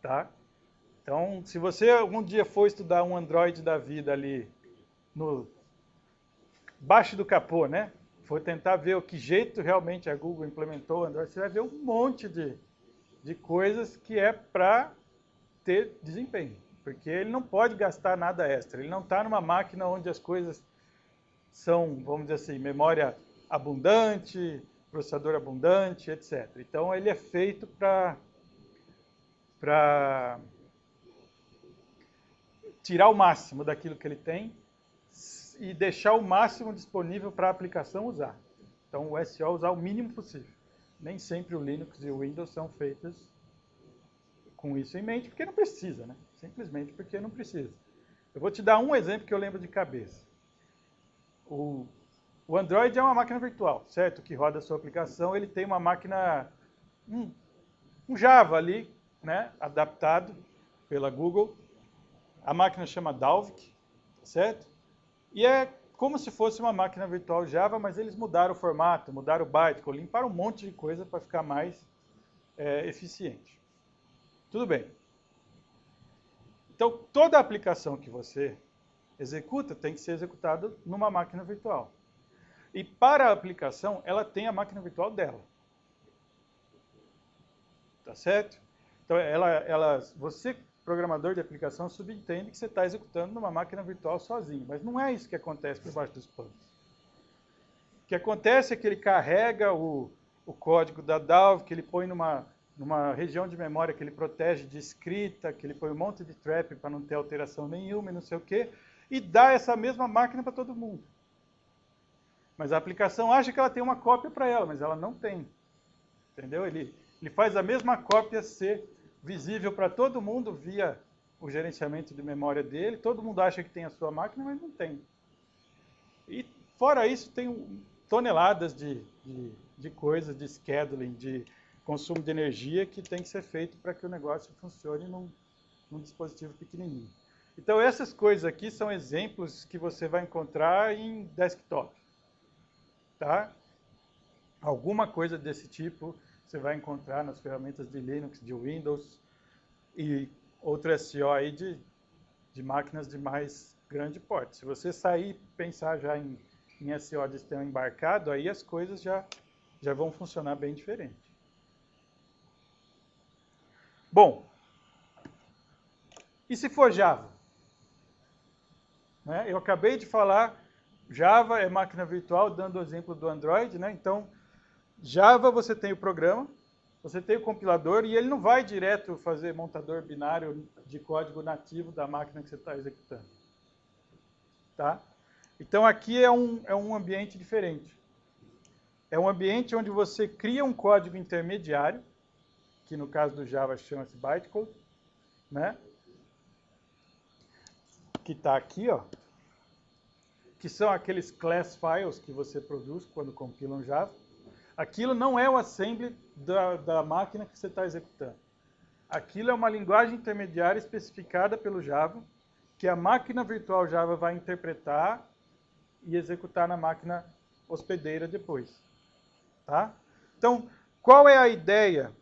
A: Tá? Então, se você algum dia for estudar um Android da vida ali no baixo do capô, né? For tentar ver o que jeito realmente a Google implementou o Android, você vai ver um monte de coisas que é para ter desempenho. Porque ele não pode gastar nada extra. Ele não está numa máquina onde as coisas são, vamos dizer assim, memória abundante, processador abundante, etc. Então, ele é feito para tirar o máximo daquilo que ele tem e deixar o máximo disponível para a aplicação usar. Então, o SO usar o mínimo possível. Nem sempre o Linux e o Windows são feitos com isso em mente, porque não precisa, né? Simplesmente porque não precisa. Eu vou te dar um exemplo que eu lembro de cabeça. O Android é uma máquina virtual, certo? Que roda a sua aplicação, ele tem uma máquina, um Java ali, né? Adaptado pela Google. A máquina chama Dalvik, certo? E é como se fosse uma máquina virtual Java, mas eles mudaram o formato, mudaram o bytecode, limparam um monte de coisa para ficar mais eficiente. Tudo bem. Então, toda aplicação que você executa tem que ser executada numa máquina virtual. E para a aplicação, ela tem a máquina virtual dela. Tá certo? Então, você, programador de aplicação, subentende que você está executando numa máquina virtual sozinho. Mas não é isso que acontece por baixo dos panos. O que acontece é que ele carrega o código da Dalvik, que ele põe numa região de memória que ele protege de escrita, que ele põe um monte de trap para não ter alteração nenhuma e não sei o quê, e dá essa mesma máquina para todo mundo. Mas a aplicação acha que ela tem uma cópia para ela, mas ela não tem. Entendeu? Ele faz a mesma cópia ser visível para todo mundo via o gerenciamento de memória dele. Todo mundo acha que tem a sua máquina, mas não tem. E fora isso, tem toneladas de coisas, de scheduling, de consumo de energia que tem que ser feito para que o negócio funcione num dispositivo pequenininho. Então, essas coisas aqui são exemplos que você vai encontrar em desktop. Tá? Alguma coisa desse tipo você vai encontrar nas ferramentas de Linux, de Windows e outro SO aí de máquinas de mais grande porte. Se você sair e pensar já em SO de sistema embarcado, aí as coisas já vão funcionar bem diferente. Bom, e se for Java? Né? Eu acabei de falar, Java é máquina virtual, dando o exemplo do Android, né? Então, Java você tem o programa, você tem o compilador e ele não vai direto fazer montador binário de código nativo da máquina que você está executando. Tá? Então, aqui é um ambiente diferente. É um ambiente onde você cria um código intermediário, que no caso do Java chama-se bytecode, né? Que está aqui, ó, que são aqueles class files que você produz quando compila um Java. Aquilo não é o assembly da máquina que você está executando. Aquilo é uma linguagem intermediária especificada pelo Java, que a máquina virtual Java vai interpretar e executar na máquina hospedeira depois. Tá? Então, qual é a ideia?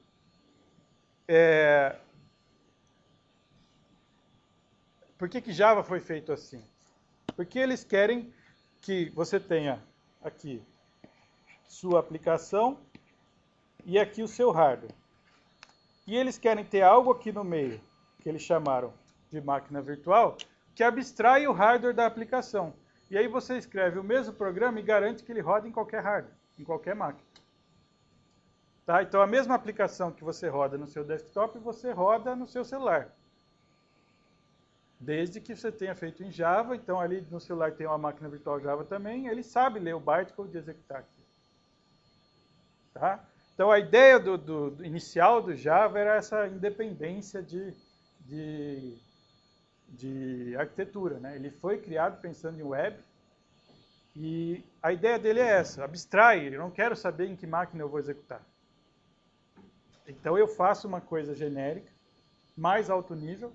A: Por que Java foi feito assim? Porque eles querem que você tenha aqui sua aplicação e aqui o seu hardware. E eles querem ter algo aqui no meio, que eles chamaram de máquina virtual, que abstrai o hardware da aplicação. E aí você escreve o mesmo programa e garante que ele roda em qualquer hardware, em qualquer máquina. Tá? Então a mesma aplicação que você roda no seu desktop, você roda no seu celular. Desde que você tenha feito em Java, então ali no celular tem uma máquina virtual Java também, ele sabe ler o bytecode e executar aqui. Tá? Então a ideia do inicial do Java era essa independência de arquitetura. Né? Ele foi criado pensando em web e a ideia dele é essa, abstrai, eu não quero saber em que máquina eu vou executar. Então eu faço uma coisa genérica, mais alto nível,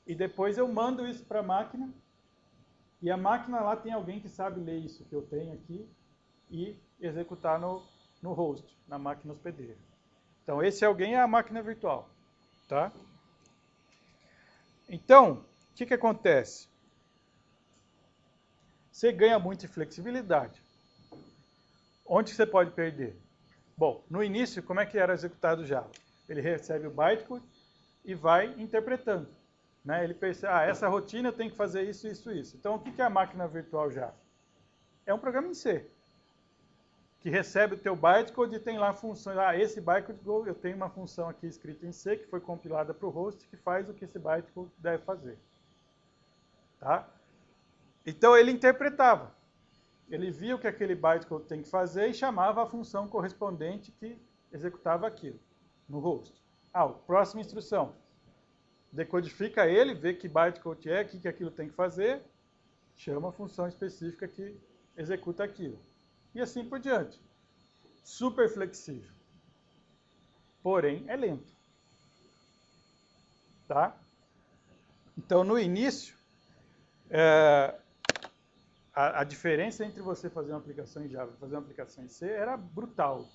A: e depois eu mando isso para a máquina, e a máquina lá tem alguém que sabe ler isso que eu tenho aqui e executar no host, na máquina hospedeira. Então esse alguém é a máquina virtual. Tá? Então, o que acontece? Você ganha muita flexibilidade. Onde você pode perder? Bom, no início, como é que era executado o Java? Ele recebe o bytecode e vai interpretando. Né? Ele pensa, essa rotina eu tenho que fazer isso, isso, isso. Então, o que é a máquina virtual Java? É um programa em C, que recebe o teu bytecode e tem lá funções. Esse bytecode eu tenho uma função aqui escrita em C, que foi compilada para o host, que faz o que esse bytecode deve fazer. Tá? Então, ele interpretava. Ele via o que aquele bytecode tem que fazer e chamava a função correspondente que executava aquilo no host. Próxima instrução. decodifica ele, vê que bytecode é, o que aquilo tem que fazer, chama a função específica que executa aquilo. E assim por diante. Super flexível. Porém, é lento. Tá? Então, no início, a diferença entre você fazer uma aplicação em Java e fazer uma aplicação em C era brutal,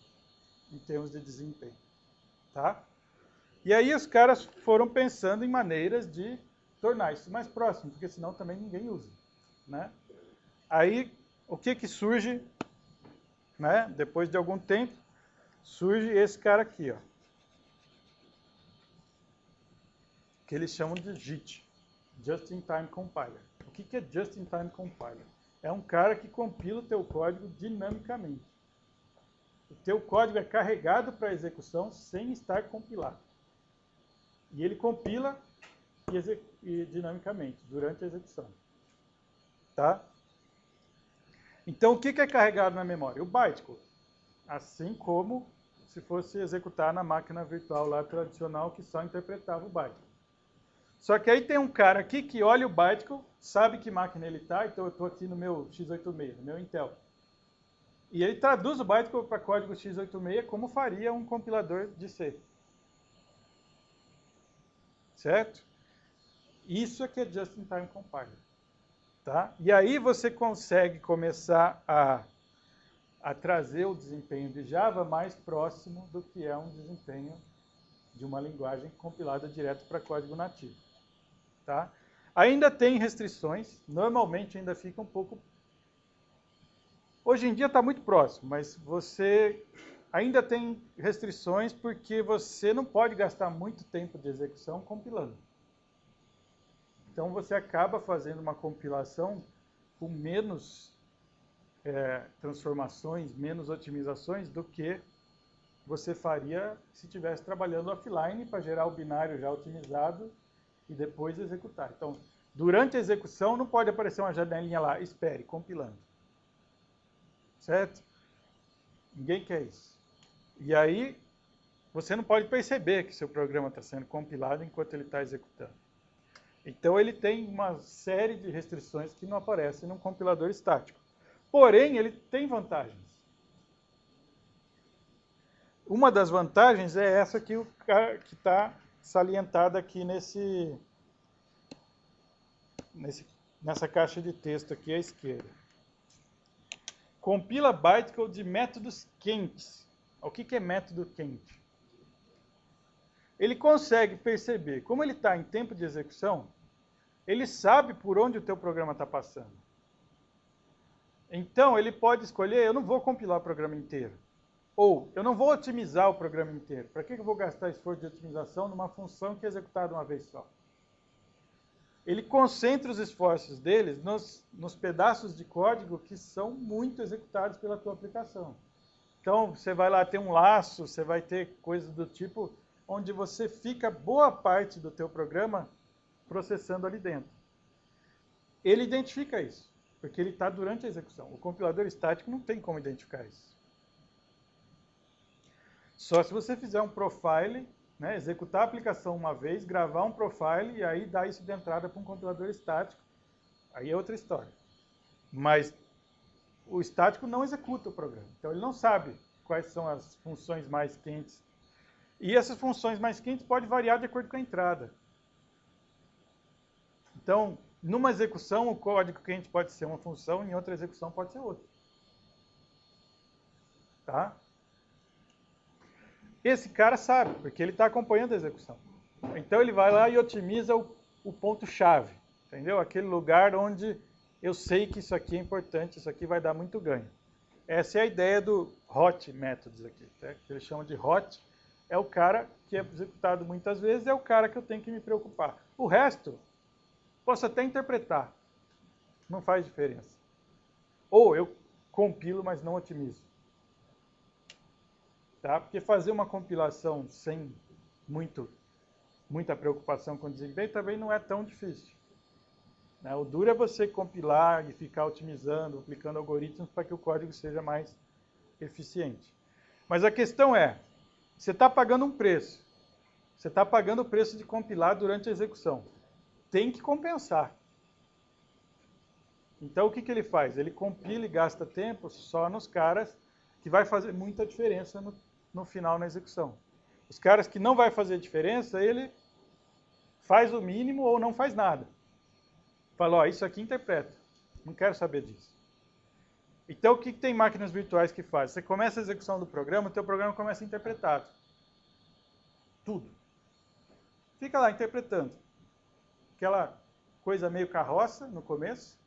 A: em termos de desempenho. Tá? E aí os caras foram pensando em maneiras de tornar isso mais próximo, porque senão também ninguém usa. Né? Aí, o que surge, né? Depois de algum tempo, surge esse cara aqui, ó, que eles chamam de JIT, Just in Time Compiler. O que é Just in Time Compiler? É um cara que compila o teu código dinamicamente. O teu código é carregado para execução sem estar compilado. E ele compila dinamicamente, durante a execução. Tá? Então, o que é carregado na memória? O bytecode. Assim como se fosse executar na máquina virtual lá tradicional que só interpretava o bytecode. Só que aí tem um cara aqui que olha o bytecode, sabe que máquina ele está, então eu estou aqui no meu x86, no meu Intel. E ele traduz o bytecode para código x86 como faria um compilador de C. Certo? Isso aqui é Just-in-Time Compiler. Tá? E aí você consegue começar a trazer o desempenho de Java mais próximo do que é um desempenho de uma linguagem compilada direto para código nativo. Tá? Ainda tem restrições, normalmente ainda fica um pouco... Hoje em dia está muito próximo, mas você ainda tem restrições porque você não pode gastar muito tempo de execução compilando. Então você acaba fazendo uma compilação com menos transformações, menos otimizações do que você faria se estivesse trabalhando offline para gerar o binário já otimizado e depois executar. Então, durante a execução não pode aparecer uma janelinha lá, espere, compilando. Certo? Ninguém quer isso. E aí, você não pode perceber que seu programa está sendo compilado enquanto ele está executando. Então, ele tem uma série de restrições que não aparecem num compilador estático. Porém, ele tem vantagens. Uma das vantagens é essa que está salientada aqui nessa caixa de texto aqui à esquerda. Compila bytecode de métodos quentes. O que é método quente? Ele consegue perceber, como ele está em tempo de execução, ele sabe por onde o teu programa está passando. Então, ele pode escolher, eu não vou compilar o programa inteiro. Ou, eu não vou otimizar o programa inteiro. Para que eu vou gastar esforço de otimização numa função que é executada uma vez só? Ele concentra os esforços deles nos pedaços de código que são muito executados pela tua aplicação. Então, você vai lá ter um laço, você vai ter coisas do tipo, onde você fica boa parte do teu programa processando ali dentro. Ele identifica isso, porque ele está durante a execução. O compilador estático não tem como identificar isso. Só se você fizer um profile, né, executar a aplicação uma vez, gravar um profile e aí dar isso de entrada para um compilador estático. Aí é outra história. Mas o estático não executa o programa. Então ele não sabe quais são as funções mais quentes. E essas funções mais quentes podem variar de acordo com a entrada. Então, numa execução, o código quente pode ser uma função, em outra execução pode ser outra. Tá? Esse cara sabe, porque ele está acompanhando a execução. Então ele vai lá e otimiza o ponto-chave, entendeu? Aquele lugar onde eu sei que isso aqui é importante, isso aqui vai dar muito ganho. Essa é a ideia do hot methods aqui, tá? Que eles chamam de hot. É o cara que é executado muitas vezes, é o cara que eu tenho que me preocupar. O resto, posso até interpretar, não faz diferença. Ou eu compilo, mas não otimizo. Tá? Porque fazer uma compilação sem muita preocupação com o desempenho também não é tão difícil. Né? O duro é você compilar e ficar otimizando, aplicando algoritmos para que o código seja mais eficiente. Mas a questão é, você está pagando um preço. Você está pagando o preço de compilar durante a execução. Tem que compensar. Então, o que ele faz? Ele compila e gasta tempo só nos caras que vai fazer muita diferença no final na execução. Os caras que não vai fazer diferença, ele faz o mínimo ou não faz nada. Fala, ó, isso aqui interpreta. Não quero saber disso. Então, o que tem máquinas virtuais que faz? Você começa a execução do programa, o teu programa começa a interpretar tudo. Fica lá interpretando. Aquela coisa meio carroça no começo.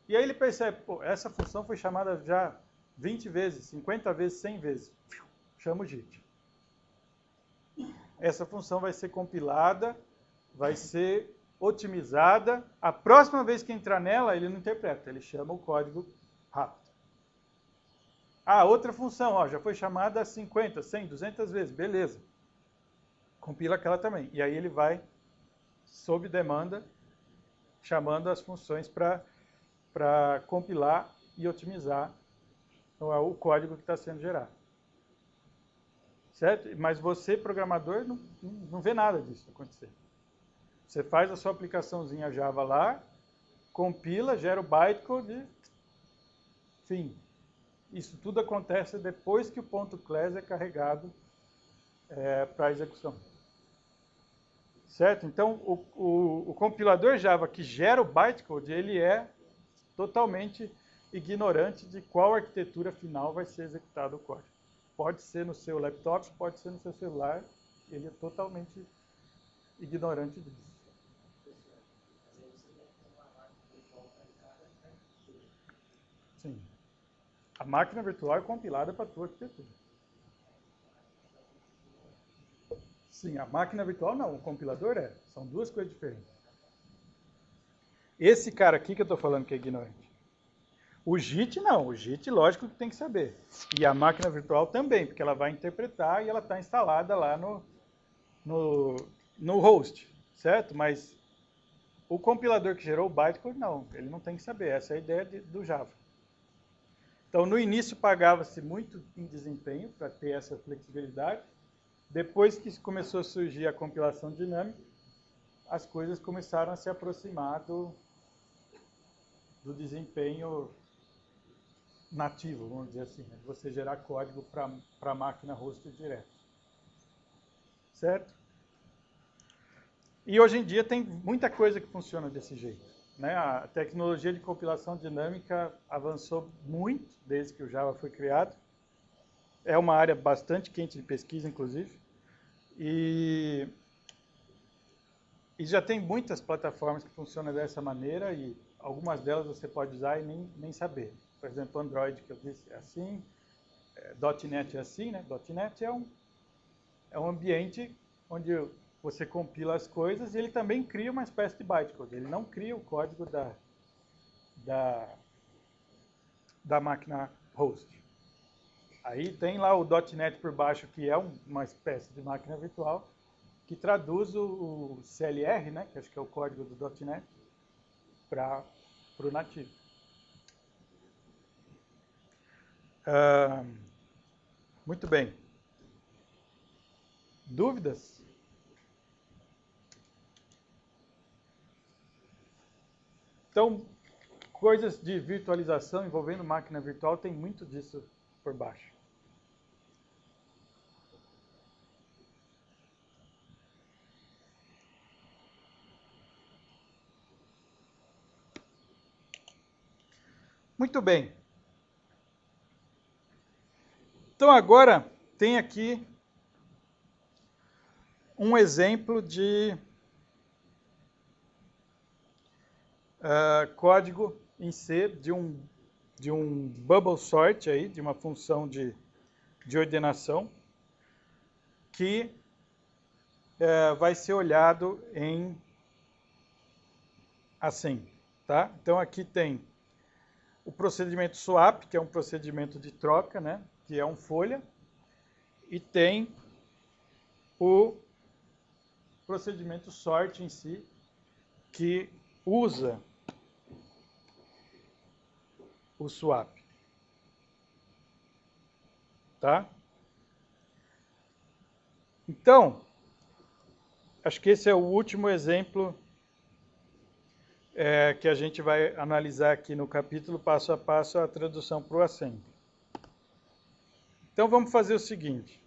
A: E aí ele percebe, pô, essa função foi chamada já 20 vezes, 50 vezes, 100 vezes. Chama o JIT. Essa função vai ser compilada, vai ser otimizada. A próxima vez que entrar nela, ele não interpreta, ele chama o código rápido. Ah, outra função, ó, já foi chamada 50, 100, 200 vezes, beleza. Compila aquela também. E aí ele vai, sob demanda, chamando as funções para compilar e otimizar o código que está sendo gerado. Certo? Mas você, programador, não vê nada disso acontecer. Você faz a sua aplicaçãozinha Java lá, compila, gera o bytecode e fim. Isso tudo acontece depois que o ponto .class é carregado para a execução. Certo? Então, o compilador Java que gera o bytecode, ele é totalmente ignorante de qual arquitetura final vai ser executado o código. Pode ser no seu laptop, pode ser no seu celular, ele é totalmente ignorante disso. Sim. A máquina virtual é compilada para a tua arquitetura. Sim, a máquina virtual não, o compilador é. São duas coisas diferentes. Esse cara aqui que eu estou falando que é ignorante. O JIT não, o JIT lógico que tem que saber. E a máquina virtual também, porque ela vai interpretar e ela está instalada lá no host, certo? Mas o compilador que gerou o bytecode, não, ele não tem que saber. Essa é a ideia do Java. Então, no início pagava-se muito em desempenho para ter essa flexibilidade. Depois que começou a surgir a compilação dinâmica, as coisas começaram a se aproximar do desempenho nativo, vamos dizer assim, né? Você gerar código para a máquina host direto. Certo? E hoje em dia tem muita coisa que funciona desse jeito, né? A tecnologia de compilação dinâmica avançou muito desde que o Java foi criado. É uma área bastante quente de pesquisa, inclusive. E já tem muitas plataformas que funcionam dessa maneira e algumas delas você pode usar e nem saber. Por exemplo, Android, que eu disse, é assim. .NET é assim, né? .NET é um ambiente onde você compila as coisas e ele também cria uma espécie de bytecode. Ele não cria o código da máquina host. Aí tem lá o .NET por baixo, que é uma espécie de máquina virtual, que traduz o CLR, né, que acho que é o código do .NET, para o nativo. Muito bem. Dúvidas? Então, coisas de virtualização envolvendo máquina virtual, tem muito disso por baixo. Muito bem. Então agora tem aqui um exemplo de código em C de um bubble sort aí, de uma função de ordenação que vai ser olhado em assim, tá? Então aqui tem o procedimento swap, que é um procedimento de troca, né? Que é um folha, e tem o procedimento sort em si, que usa o swap. Tá? Então, acho que esse é o último exemplo que a gente vai analisar aqui no capítulo passo a passo a tradução para o Assembly. Então vamos fazer o seguinte.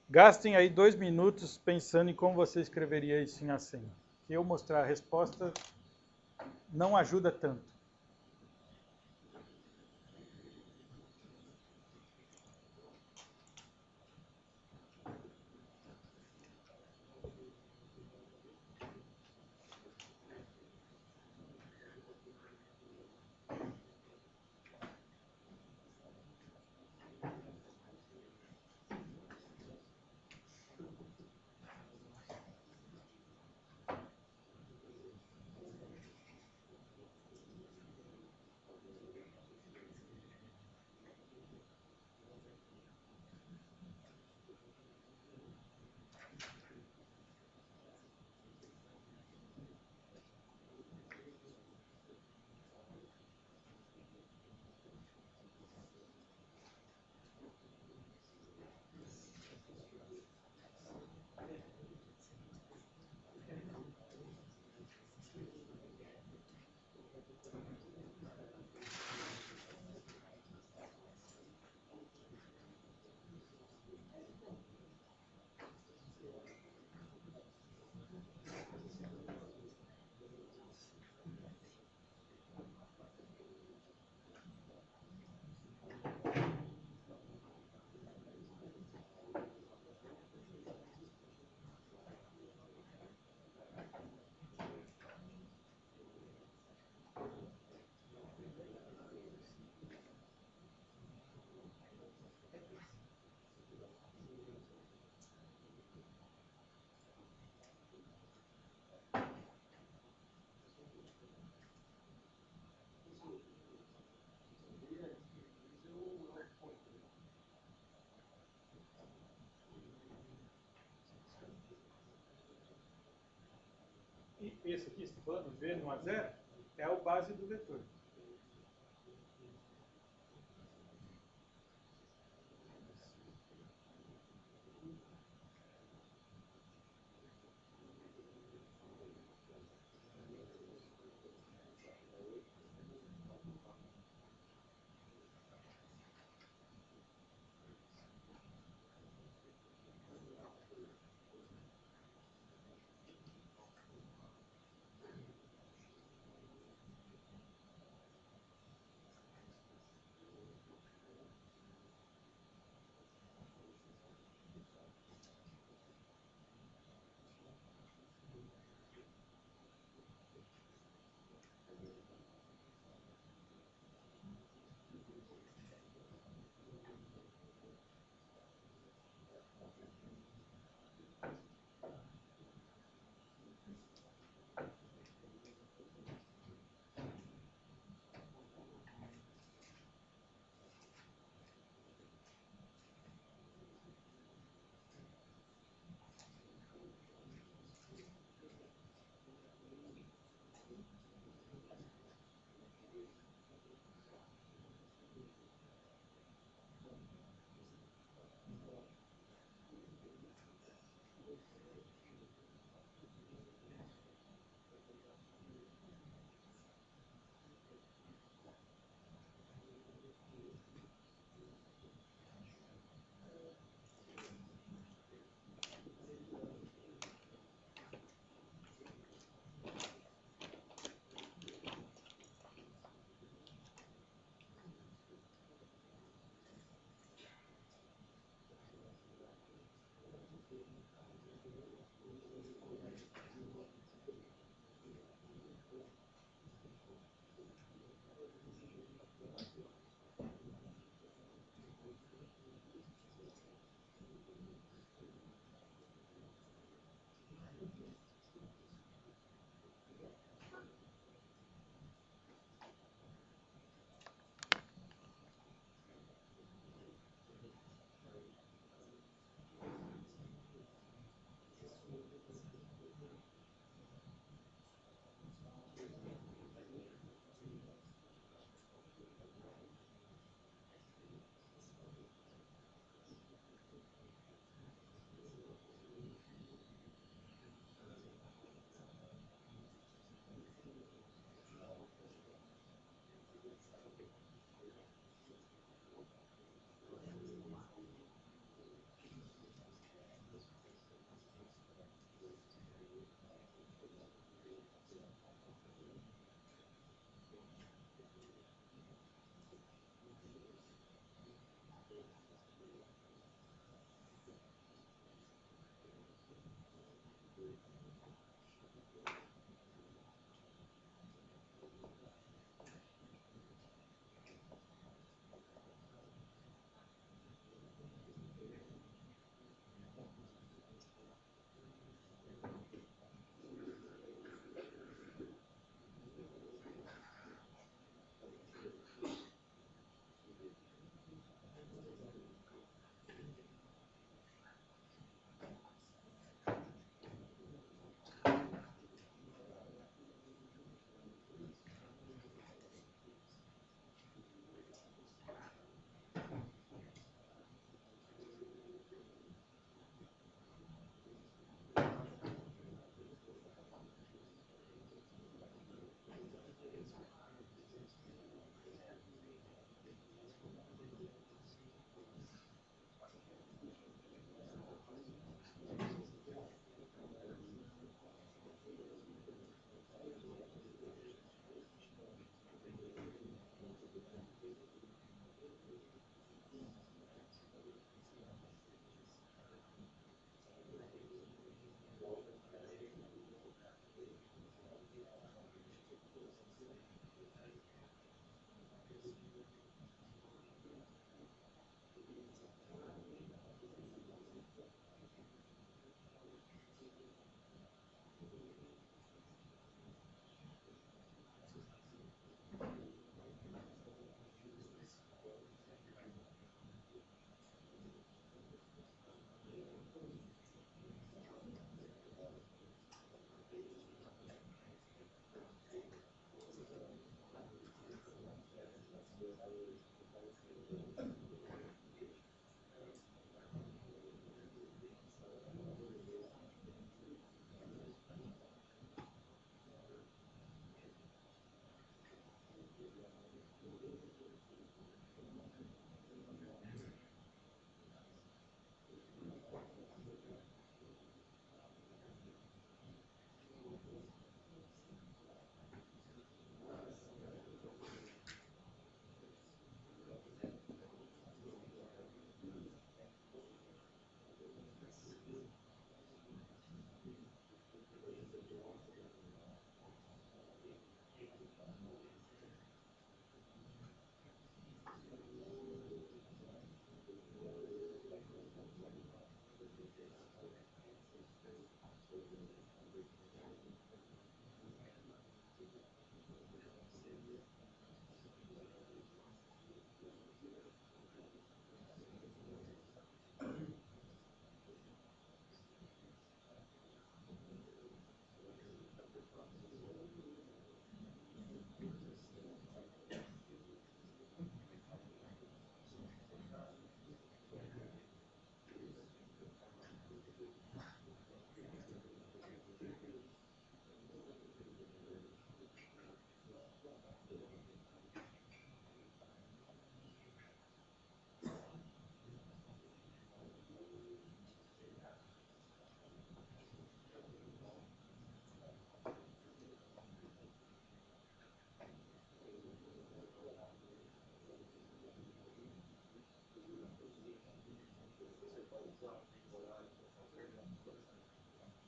A: Gastem aí 2 minutos pensando em como você escreveria isso em Assembly. Que eu mostrar a resposta não ajuda tanto. E esse aqui, você está falando V no A0, é o base do vetor.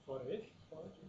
A: Fora esse? Pode.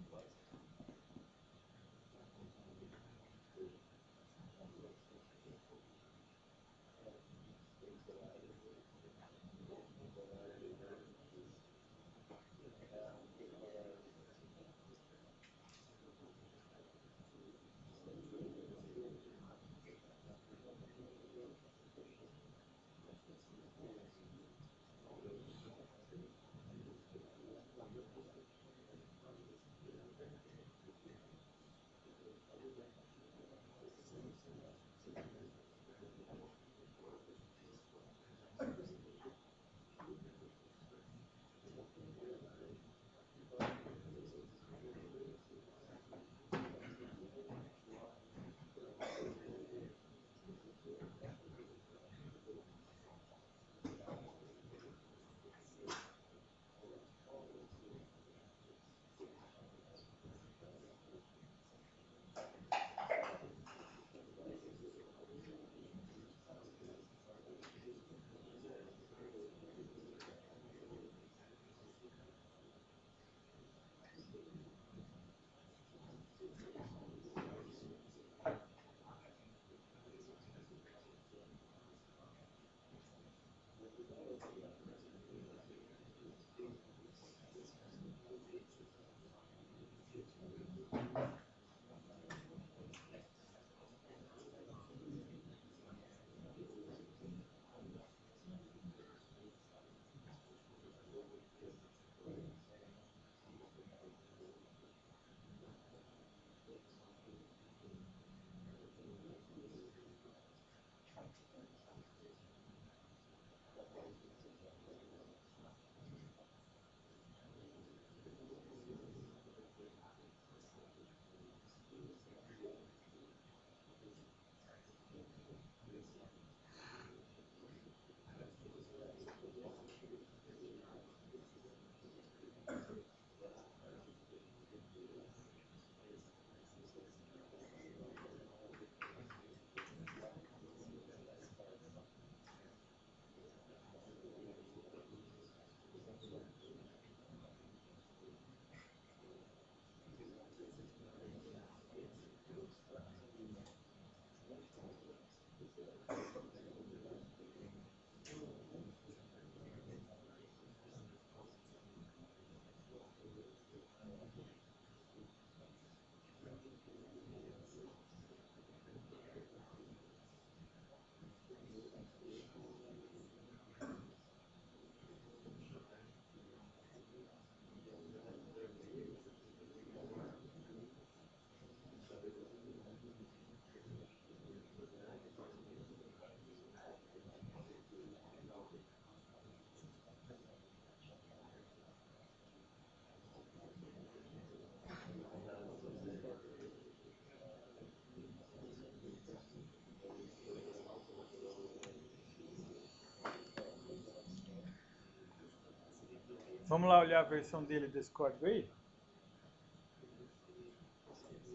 A: Vamos lá olhar a versão dele desse código aí?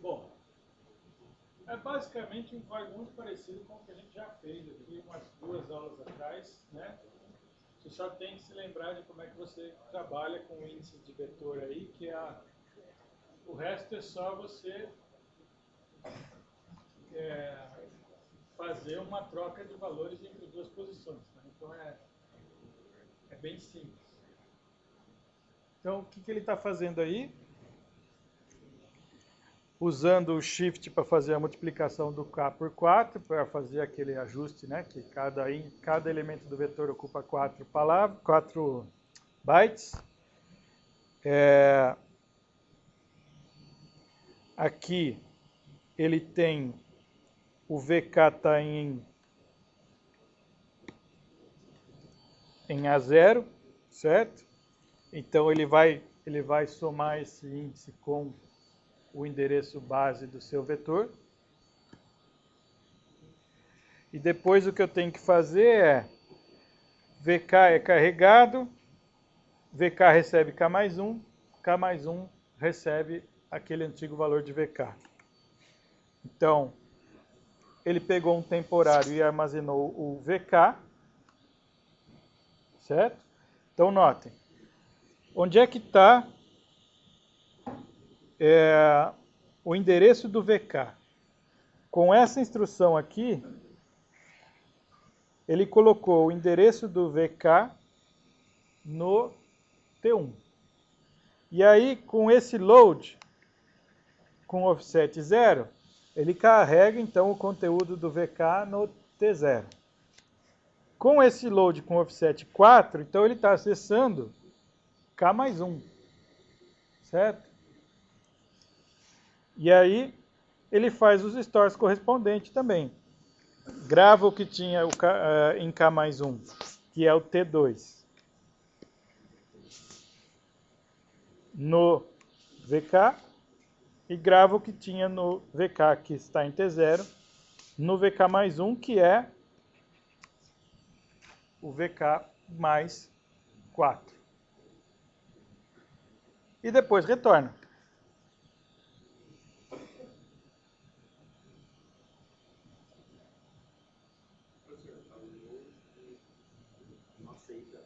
A: Bom, é basicamente um código muito parecido com o que a gente já fez aqui umas 2 aulas atrás, né? Você só tem que se lembrar de como é que você trabalha com o índice de vetor aí, que o resto é só você fazer uma troca de valores entre duas posições. Né? Então é bem simples. Então o que ele está fazendo aí? Usando o shift para fazer a multiplicação do k por 4, para fazer aquele ajuste, né, que cada elemento do vetor ocupa 4 bytes. Aqui ele tem o VK está em A0, certo? Então ele vai somar esse índice com o endereço base do seu vetor. E depois o que eu tenho que fazer é VK é carregado, VK recebe K mais 1 recebe aquele antigo valor de VK. Então, ele pegou um temporário e armazenou o VK, certo? Então, notem, onde é que está o endereço do VK? Com essa instrução aqui, ele colocou o endereço do VK no T1. E aí, com esse load, com offset 0, ele carrega então o conteúdo do VK no T0. Com esse load com offset 4, então ele está acessando K mais 1, certo? E aí ele faz os stores correspondentes também. Grava o que tinha em K mais 1, que é o T2, no VK, e grava o que tinha no VK, que está em T0, no VK mais 1, que é o VK mais 4. E depois retorna.
B: Professor, falou que não aceita o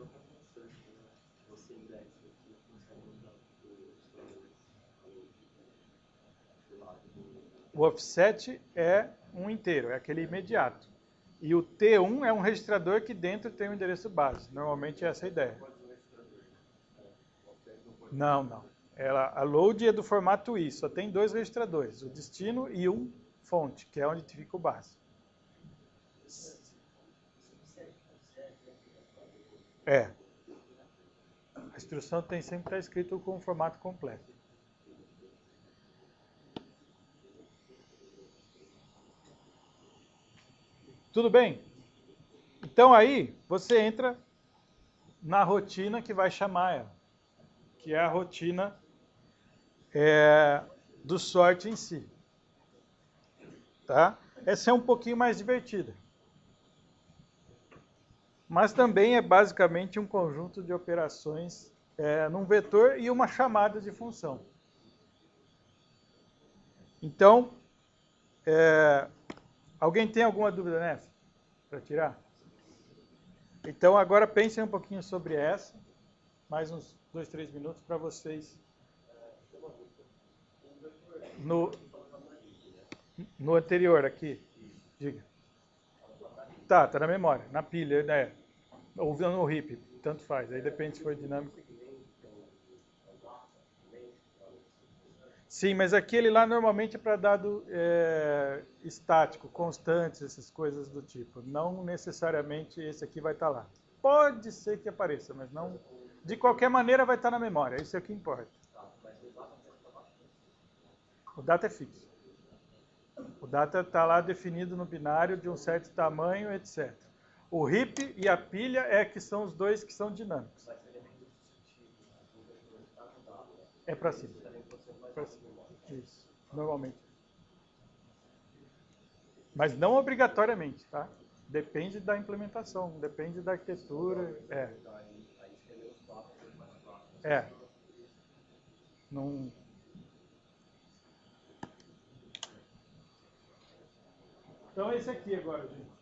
B: próprio search, né? Você indexa aqui, consegue mudar do lado do...
A: O offset é um inteiro, é aquele imediato. E o T1 é um registrador que dentro tem o endereço base. Normalmente é essa a ideia. Não, não. A load é do formato I, só tem 2 registradores, o destino e um fonte, que é onde fica o base. É. A instrução tem sempre que estar escrito com o formato completo. Tudo bem? Então aí você entra na rotina que vai chamar ela, que é a rotina do sort em si. Tá? Essa é um pouquinho mais divertida. Mas também é basicamente um conjunto de operações num vetor e uma chamada de função. Então, alguém tem alguma dúvida nessa? Para tirar? Então, agora pensem um pouquinho sobre essa. Mais uns 2, 3 minutos para vocês. No anterior aqui. Diga. Tá na memória, na pilha, né? Ou no RIP, tanto faz. Aí depende se foi dinâmico. Sim, mas aquele lá normalmente é para dado estático, constantes, essas coisas do tipo. Não necessariamente esse aqui vai estar lá. Pode ser que apareça, mas não. De qualquer maneira vai estar na memória, isso é o que importa. O data é fixo. O data está lá definido no binário de um certo tamanho, etc. O RIP e a pilha que são os dois que são dinâmicos. É para cima. Isso, normalmente. Mas não obrigatoriamente, tá? Depende da implementação, depende da arquitetura. Não... Então esse aqui agora, gente.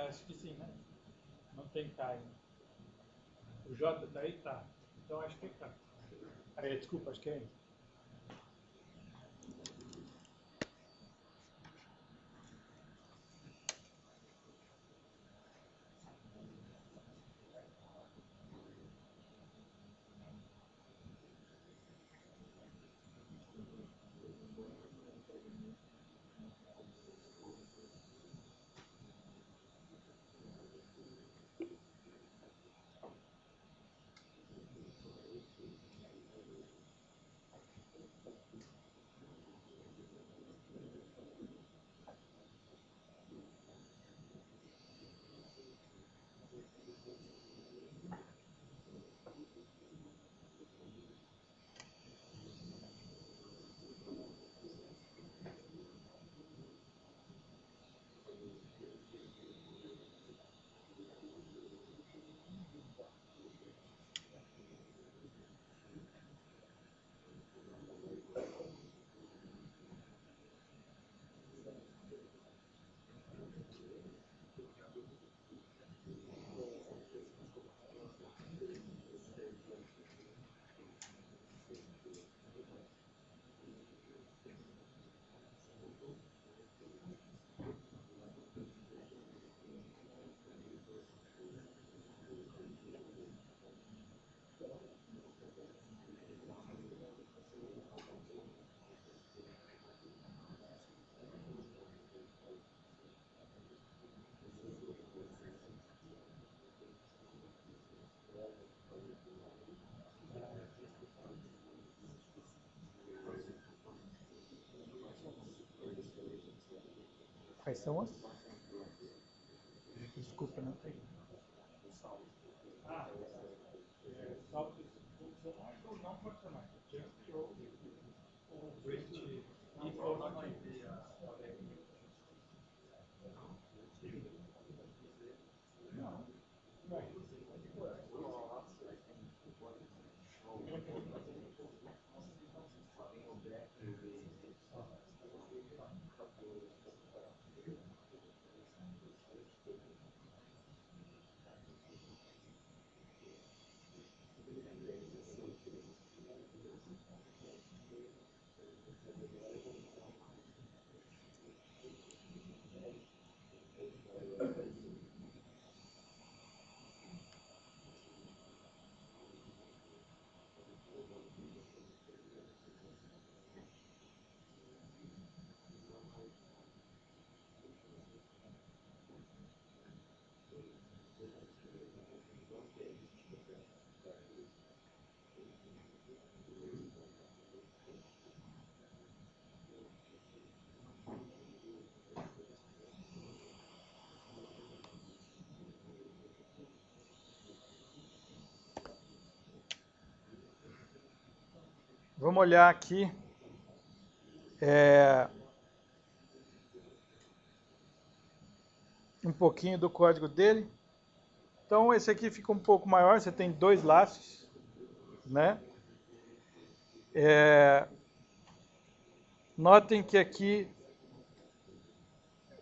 A: Acho que sim, né? Não tem time. O J tá aí? Tá. Então acho que é K. Desculpa, acho que é N. Quais são as? Desculpa, não tem. Saltos funcionais ou não funcionais. Jump ou drift, if ou not if. Não. Vai. Vamos olhar aqui um pouquinho do código dele. Então esse aqui fica um pouco maior, você tem 2 laços, né? Notem que aqui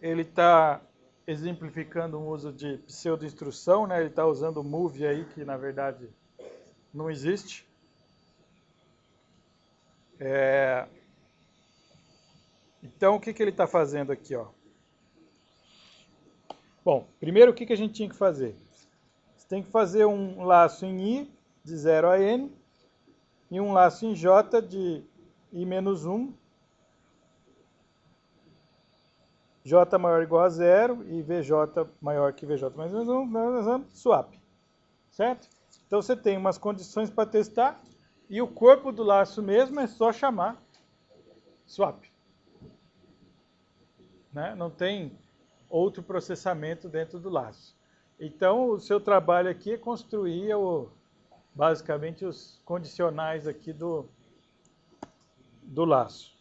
A: ele está exemplificando um uso de pseudo-instrução, né? Ele está usando o move aí, que na verdade não existe. Então o que ele está fazendo aqui, ó? Bom, primeiro o que a gente tinha que fazer? Você tem que fazer um laço em I, de 0 a N, e um laço em J, de I-1, J maior ou igual a 0 e VJ maior que VJ mais 1, swap. Certo? Então você tem umas condições para testar e o corpo do laço mesmo é só chamar swap. Né? Não tem outro processamento dentro do laço. Então o seu trabalho aqui é construir basicamente os condicionais aqui do laço.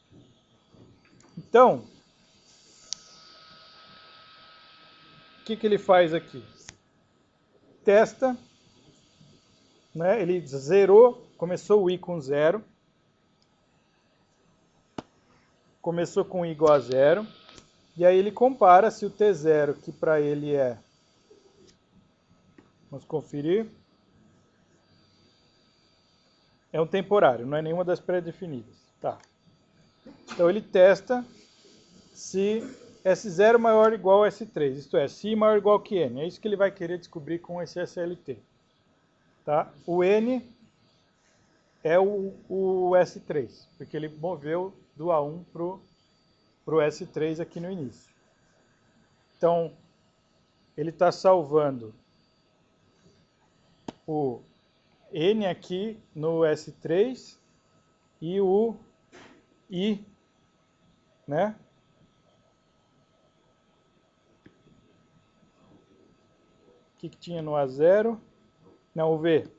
A: Então, o que ele faz aqui? Testa, né? Ele zerou, começou o I com 0, começou com I igual a 0, E aí ele compara se o T0, que para ele é... Vamos conferir. É um temporário, não é nenhuma das pré-definidas. Tá. Então ele testa se S0 maior ou igual a S3, isto é, se maior ou igual que N. É isso que ele vai querer descobrir com esse SLT. Tá? O N é o S3, porque ele moveu do A1 para o S3 aqui no início. Então, ele está salvando o N aqui no S3 e o I, né? O que tinha no A0? Não, o V.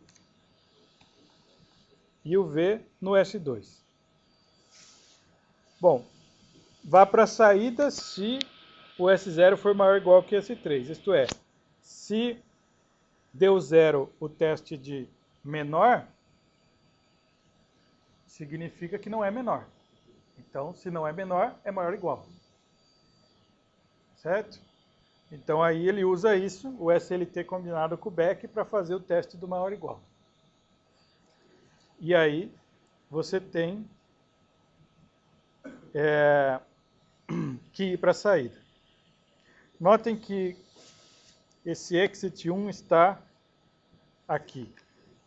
A: E o V no S2. Bom, vá para a saída se o S0 for maior ou igual que S3. Isto é, se deu 0 o teste de menor, significa que não é menor. Então, se não é menor, é maior ou igual. Certo? Então, aí ele usa isso, o SLT combinado com o Beck, para fazer o teste do maior ou igual. E aí, você tem que ir para a saída. Notem que esse exit 1 está aqui,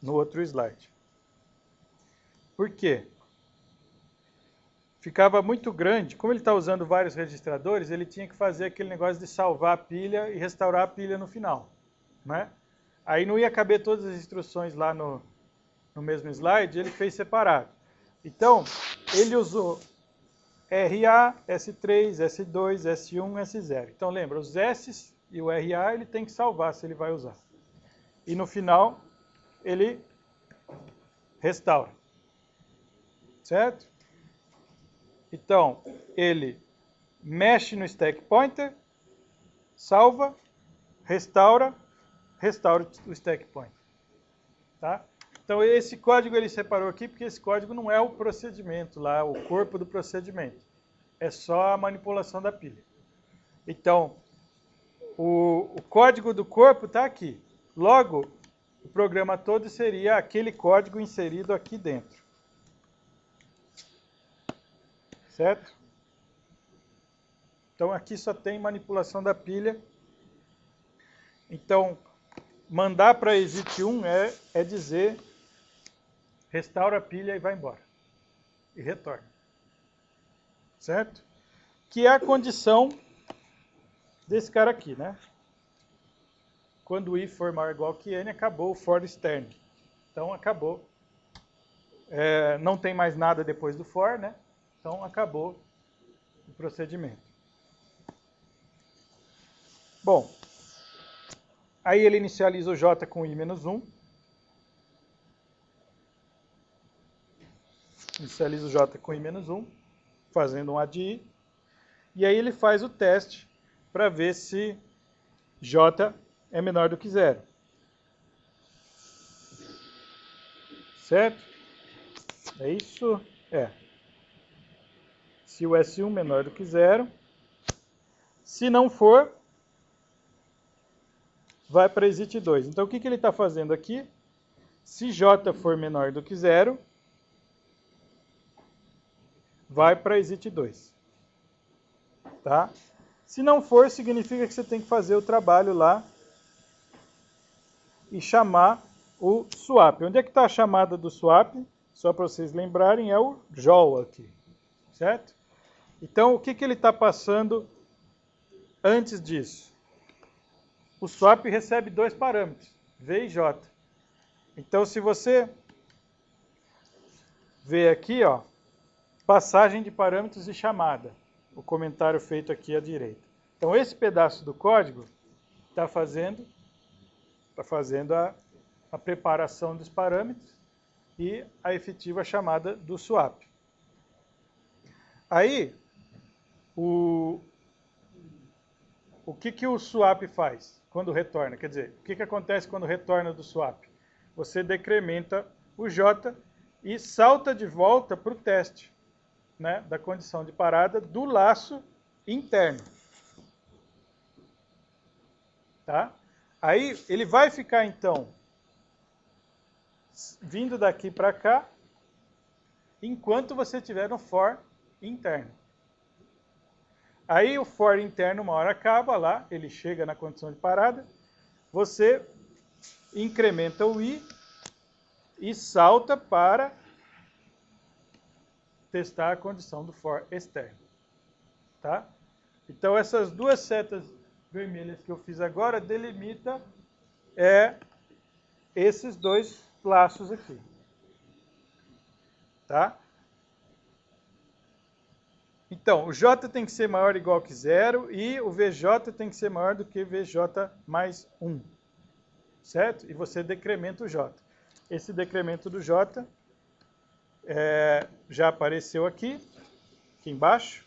A: no outro slide. Por quê? Ficava muito grande, como ele está usando vários registradores, ele tinha que fazer aquele negócio de salvar a pilha e restaurar a pilha no final. Né? Aí não ia caber todas as instruções lá no mesmo slide, ele fez separado. Então, ele usou RA, S3, S2, S1, S0. Então lembra, os S e o RA ele tem que salvar se ele vai usar. E no final, ele restaura. Certo? Então, ele mexe no stack pointer, salva, restaura o stack pointer. Tá? Então, esse código ele separou aqui porque esse código não é o procedimento lá, o corpo do procedimento. É só a manipulação da pilha. Então, o código do corpo está aqui. Logo, o programa todo seria aquele código inserido aqui dentro. Certo? Então, aqui só tem manipulação da pilha. Então, mandar para exit 1 é dizer restaura a pilha e vai embora. E retorna. Certo? Que é a condição desse cara aqui, né? Quando o I for maior ou igual que N, acabou o for externo. Então, acabou. Não tem mais nada depois do for, né? Então, acabou o procedimento. Bom, aí ele inicializa o J com I-1. Inicializa o J com I-1, fazendo um add I. E aí ele faz o teste para ver se J é menor do que 0. Certo? É isso? É. Se o S1 menor do que 0. Se não for, vai para exit 2. Então, o que ele está fazendo aqui? Se J for menor do que 0, vai para exit 2. Tá? Se não for, significa que você tem que fazer o trabalho lá e chamar o swap. Onde é que está a chamada do swap? Só para vocês lembrarem, é o JOL aqui. Certo? Então, o que ele está passando antes disso? O swap recebe dois parâmetros, V e J. Então, se você ver aqui, ó, passagem de parâmetros e chamada, o comentário feito aqui à direita. Então, esse pedaço do código está fazendo a preparação dos parâmetros e a efetiva chamada do swap. Aí, o que o swap faz quando retorna? Quer dizer, o que acontece quando retorna do swap? Você decrementa o J e salta de volta para o teste, né, da condição de parada do laço interno. Tá? Aí ele vai ficar, então, vindo daqui para cá, enquanto você estiver no for interno. Aí o for interno uma hora acaba lá, ele chega na condição de parada, você incrementa o i e salta para testar a condição do for externo. Tá? Então essas duas setas vermelhas que eu fiz agora delimita esses dois laços aqui. Tá? Então, o J tem que ser maior ou igual que 0 e o VJ tem que ser maior do que VJ mais 1. Certo? E você decrementa o J. Esse decremento do J já apareceu aqui embaixo.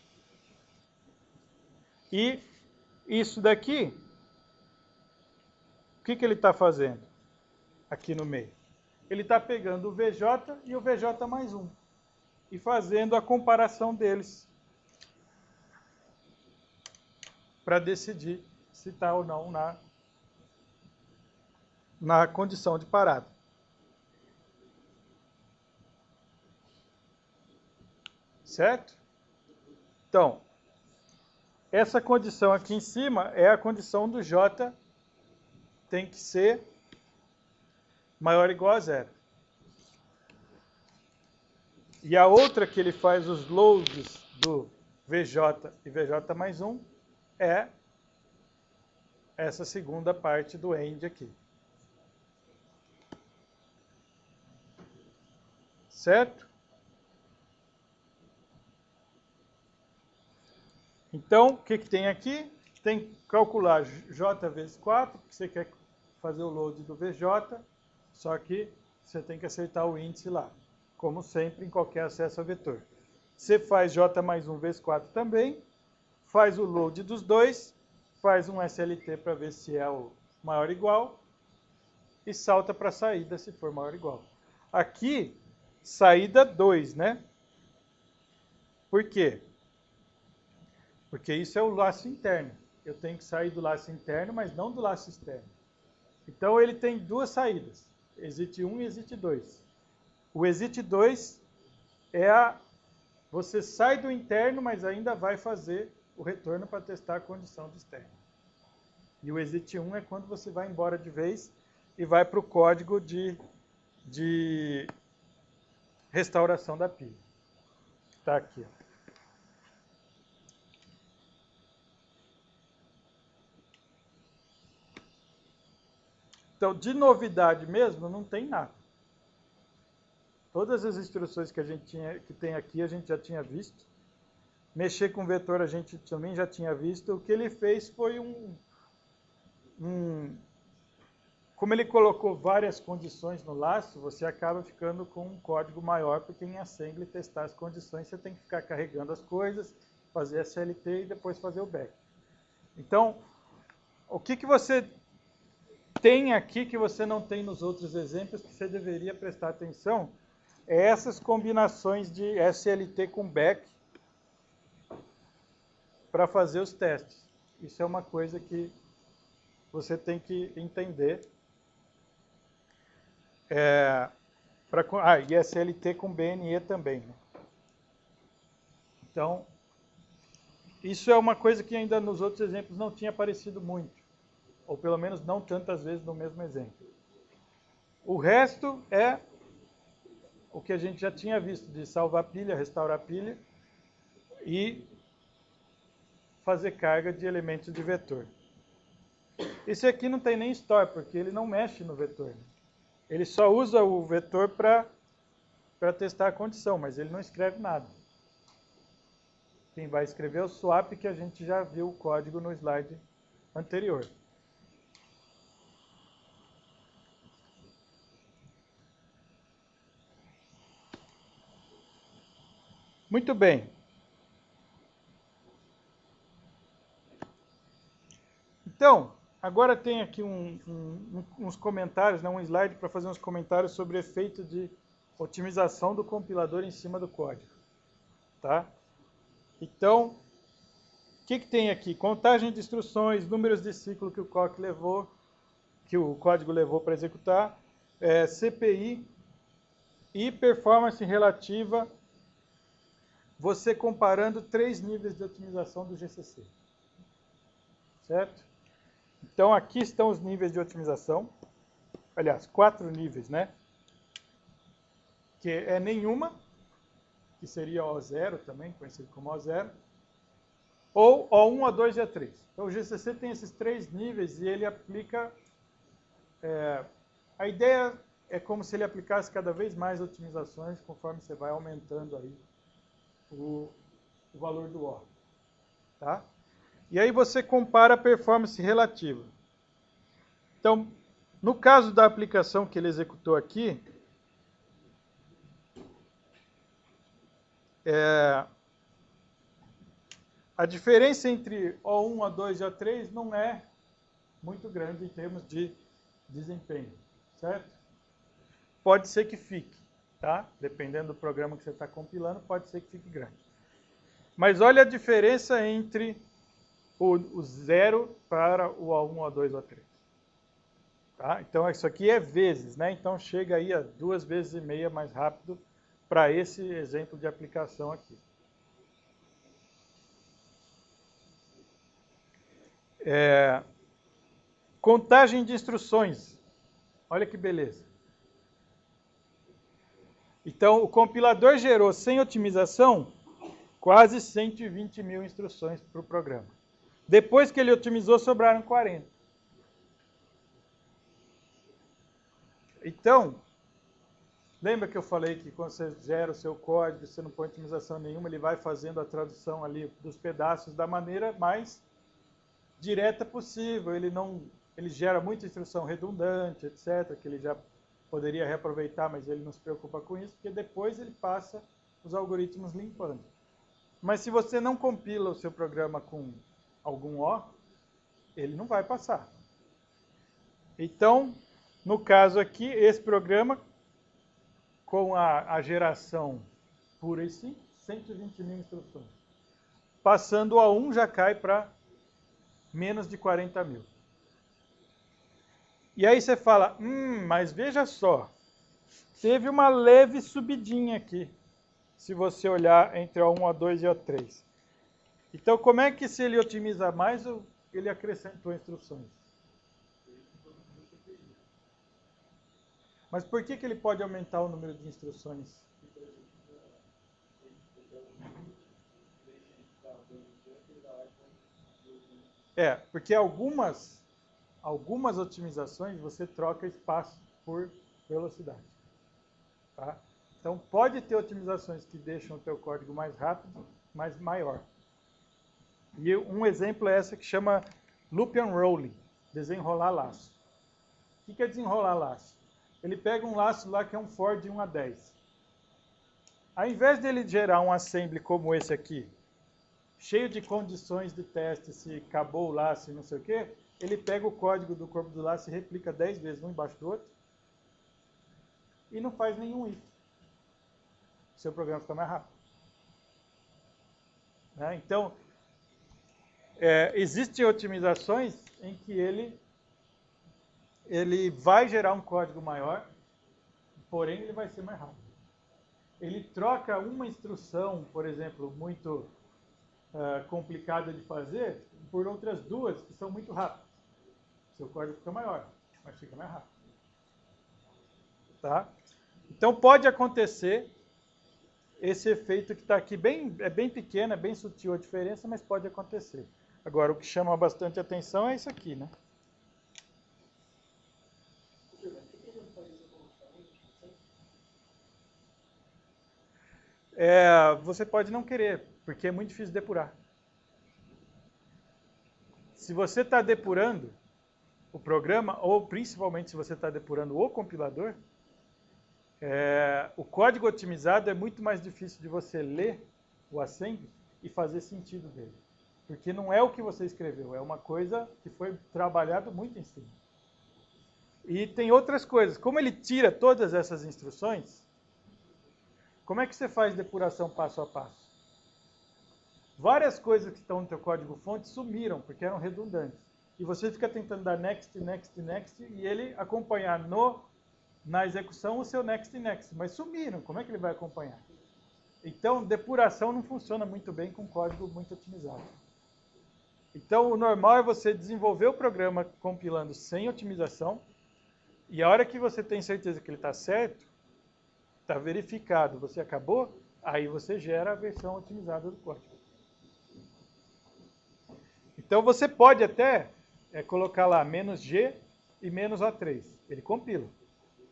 A: E isso daqui, o que ele está fazendo aqui no meio? Ele está pegando o VJ e o VJ mais 1 e fazendo a comparação deles para decidir se está ou não na condição de parada. Certo? Então, essa condição aqui em cima é a condição do J tem que ser maior ou igual a 0. E a outra que ele faz os loads do VJ e VJ mais 1 é essa segunda parte do end aqui. Certo? Então, o que tem aqui? Tem que calcular J vezes 4, porque você quer fazer o load do VJ, só que você tem que acertar o índice lá, como sempre em qualquer acesso a vetor. Você faz J mais 1 vezes 4 também, faz o load dos dois, faz um SLT para ver se é o maior ou igual, e salta para a saída se for maior ou igual. Aqui, saída 2, né? Por quê? Porque isso é o laço interno. Eu tenho que sair do laço interno, mas não do laço externo. Então ele tem duas saídas, exit 1 e exit 2. O exit 2 você sai do interno, mas ainda vai fazer o retorno para testar a condição do externo. E o exit 1 é quando você vai embora de vez e vai para o código de restauração da pilha. Está aqui, ó. Então, de novidade mesmo, não tem nada. Todas as instruções que tem aqui a gente já tinha visto. Mexer com vetor a gente também já tinha visto. O que ele fez foi como ele colocou várias condições no laço, você acaba ficando com um código maior, porque em assembly testar as condições você tem que ficar carregando as coisas, fazer SLT e depois fazer o back. Então, o que você tem aqui que você não tem nos outros exemplos, que você deveria prestar atenção, é essas combinações de SLT com back para fazer os testes. Isso é uma coisa que você tem que entender. E SLT com BNE também. Né? Então, isso é uma coisa que ainda nos outros exemplos não tinha aparecido muito. Ou pelo menos não tantas vezes no mesmo exemplo. O resto é o que a gente já tinha visto, de salvar pilha, restaurar pilha e fazer carga de elementos de vetor. Esse aqui não tem nem store, porque ele não mexe no vetor. Ele só usa o vetor para testar a condição, mas ele não escreve nada. Quem vai escrever é o swap, que a gente já viu o código no slide anterior. Muito bem. Então, agora tem aqui uns comentários, né, um slide para fazer uns comentários sobre o efeito de otimização do compilador em cima do código. Tá? Então, que tem aqui? Contagem de instruções, números de ciclo que o código levou para executar, CPI e performance relativa, você comparando 3 níveis de otimização do GCC. Certo? Então, aqui estão os níveis de otimização. Aliás, 4 níveis, né? Que é nenhuma, que seria O0 também, conhecido como O0, ou O1, O2 e O3. Então, o GCC tem esses 3 níveis e ele aplica... a ideia é como se ele aplicasse cada vez mais otimizações conforme você vai aumentando aí o valor do O. Tá? E aí você compara a performance relativa. Então, no caso da aplicação que ele executou aqui, a diferença entre O1, O2 e O3 não é muito grande em termos de desempenho, certo? Pode ser que fique, tá? Dependendo do programa que você está compilando, pode ser que fique grande. Mas olha a diferença entre o 0 para o O1, O2, O3. Tá? Então, isso aqui é vezes, né? Então, chega aí a 2,5 vezes mais rápido para esse exemplo de aplicação aqui. Contagem de instruções. Olha que beleza. Então, o compilador gerou, sem otimização, quase 120 mil instruções para o programa. Depois que ele otimizou, sobraram 40. Então, lembra que eu falei que quando você gera o seu código, você não põe otimização nenhuma, ele vai fazendo a tradução ali dos pedaços da maneira mais direta possível. Ele gera muita instrução redundante, etc., que ele já poderia reaproveitar, mas ele não se preocupa com isso, porque depois ele passa os algoritmos limpando. Mas se você não compila o seu programa com algum O, ele não vai passar. Então, no caso aqui, esse programa, com a geração pura e simples, 120 mil instruções. Passando o A1 já cai para menos de 40 mil. E aí você fala, mas veja só, teve uma leve subidinha aqui, se você olhar entre O1, O2 e O3. Então, como é que se ele otimiza mais, ele acrescentou instruções? Mas por que ele pode aumentar o número de instruções? Porque algumas otimizações você troca espaço por velocidade. Tá? Então, pode ter otimizações que deixam o teu código mais rápido, mas maior. E um exemplo é essa que chama Loop Unrolling, desenrolar laço. O que é desenrolar laço? Ele pega um laço lá que é um for de 1 a 10. Ao invés dele gerar um assembly como esse aqui, cheio de condições de teste, se acabou o laço e não sei o quê, ele pega o código do corpo do laço e replica 10 vezes um embaixo do outro e não faz nenhum if. O seu programa fica mais rápido. Né? Então, existem otimizações em que ele vai gerar um código maior, porém ele vai ser mais rápido. Ele troca uma instrução, por exemplo, muito complicada de fazer, por outras duas que são muito rápidas. Seu código fica maior, mas fica mais rápido. Tá? Então pode acontecer esse efeito que está aqui, é bem pequeno, é bem sutil a diferença, mas pode acontecer. Agora, o que chama bastante atenção é isso aqui, né? Você pode não querer, porque é muito difícil depurar. Se você está depurando o programa, ou principalmente se você está depurando o compilador, o código otimizado é muito mais difícil de você ler o assembly e fazer sentido dele. Porque não é o que você escreveu, é uma coisa que foi trabalhado muito em cima. E tem outras coisas. Como ele tira todas essas instruções, como é que você faz depuração passo a passo? várias coisas que estão no teu código-fonte sumiram, porque eram redundantes. E você fica tentando dar next, next, next, e ele acompanhar na execução o seu next, next. Mas sumiram, como é que ele vai acompanhar? Então, depuração não funciona muito bem com código muito otimizado. Então, o normal é você desenvolver o programa compilando sem otimização, e a hora que você tem certeza que ele está certo, está verificado, você acabou, aí você gera a versão otimizada do código. Então, você pode até colocar lá "-g" e "-a3". Ele compila,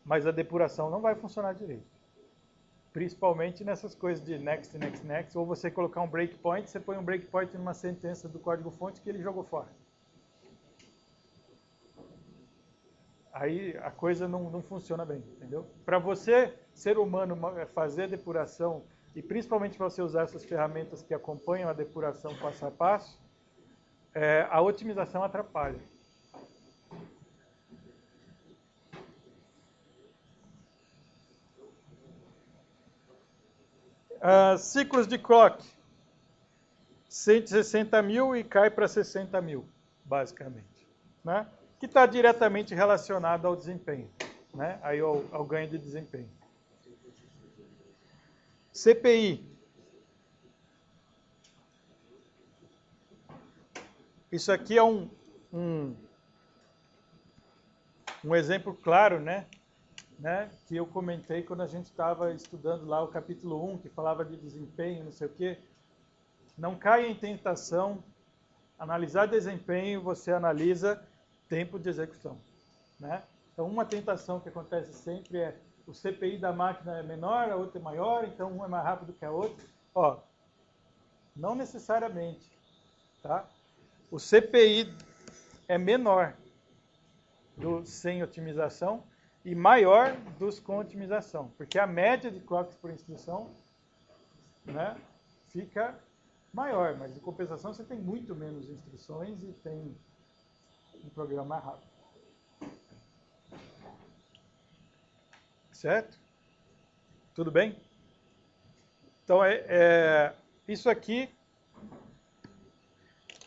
A: mas a depuração não vai funcionar direito. Principalmente nessas coisas de next, next, next, ou você colocar um breakpoint, você põe um breakpoint numa sentença do código-fonte que ele jogou fora. Aí a coisa não funciona bem, entendeu? Para você, ser humano, fazer a depuração, e principalmente para você usar essas ferramentas que acompanham a depuração passo a passo, a otimização atrapalha. Ciclos de clock, 160 mil e cai para 60 mil, basicamente, né? Que está diretamente relacionado ao desempenho, né? Aí ao ganho de desempenho. CPI. Isso aqui é um exemplo claro, né? Que eu comentei quando a gente estava estudando lá o capítulo 1, que falava de desempenho, não sei o quê. Não caia em tentação, analisar desempenho, você analisa tempo de execução, né? Então, uma tentação que acontece sempre é o CPI da máquina é menor, a outra é maior, então um é mais rápido que a outra. Ó, não necessariamente, tá? O CPI é menor do sem otimização e maior dos com otimização, porque a média de clocks por instrução, né, fica maior, mas em compensação você tem muito menos instruções e tem um programa mais rápido. Certo? Tudo bem? Então, isso aqui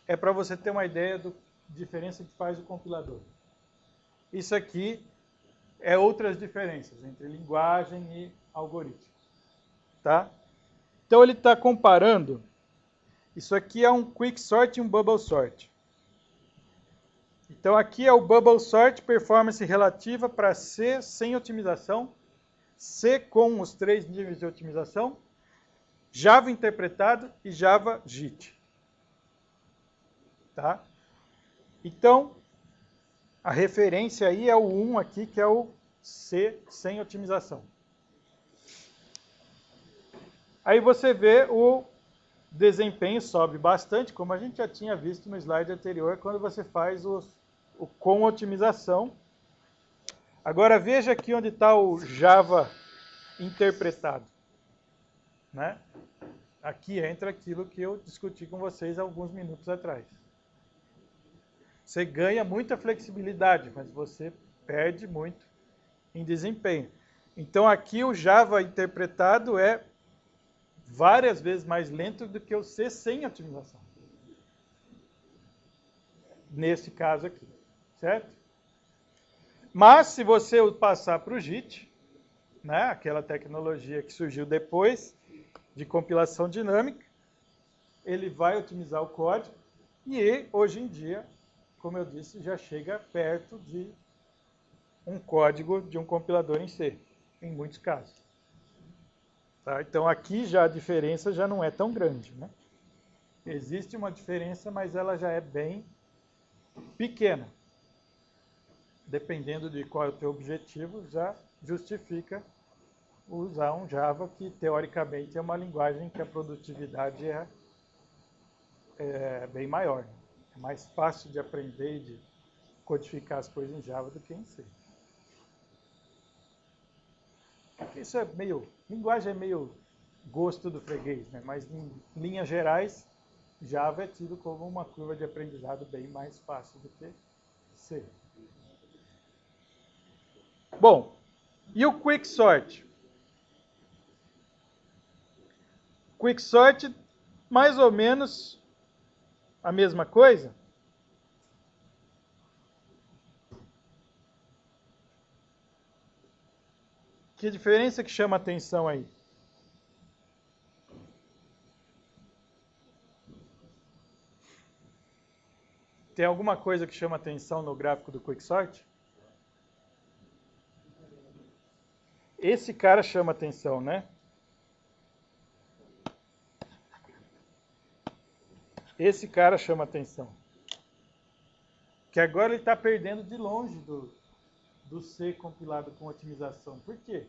A: é para você ter uma ideia da diferença que faz o compilador. Isso aqui é outras diferenças entre linguagem e algoritmo. Tá? Então, ele está comparando. Isso aqui é um quicksort e um bubble sort. Então, aqui é o bubble sort, performance relativa para C sem otimização, C com os 3 níveis de otimização, Java interpretado e Java JIT. Tá? Então, a referência aí é o 1 aqui, que é o C sem otimização. Aí você vê o desempenho sobe bastante, como a gente já tinha visto no slide anterior, quando você faz o com otimização. Agora veja aqui onde está o Java interpretado, né? Aqui entra aquilo que eu discuti com vocês alguns minutos atrás. Você ganha muita flexibilidade, mas você perde muito em desempenho. Então aqui o Java interpretado é várias vezes mais lento do que o C sem otimização. Nesse caso aqui, certo? Mas se você passar para o JIT, né, aquela tecnologia que surgiu depois de compilação dinâmica, ele vai otimizar o código e hoje em dia, como eu disse, já chega perto de um código de um compilador em C, em muitos casos. Tá? Então aqui já a diferença já não é tão grande, né? Existe uma diferença, mas ela já é bem pequena. Dependendo de qual é o teu objetivo, já justifica usar um Java, que teoricamente é uma linguagem que a produtividade é bem maior. É mais fácil de aprender e de codificar as coisas em Java do que em C. Isso é meio, linguagem é meio gosto do freguês, né? Mas em linhas gerais, Java é tido como uma curva de aprendizado bem mais fácil do que C. Bom, e o Quicksort? Quicksort mais ou menos a mesma coisa. Que diferença que chama a atenção aí? Tem alguma coisa que chama atenção no gráfico do Quicksort? Esse cara chama atenção, né? Esse cara chama atenção. Que agora ele está perdendo de longe do C compilado com otimização. Por quê?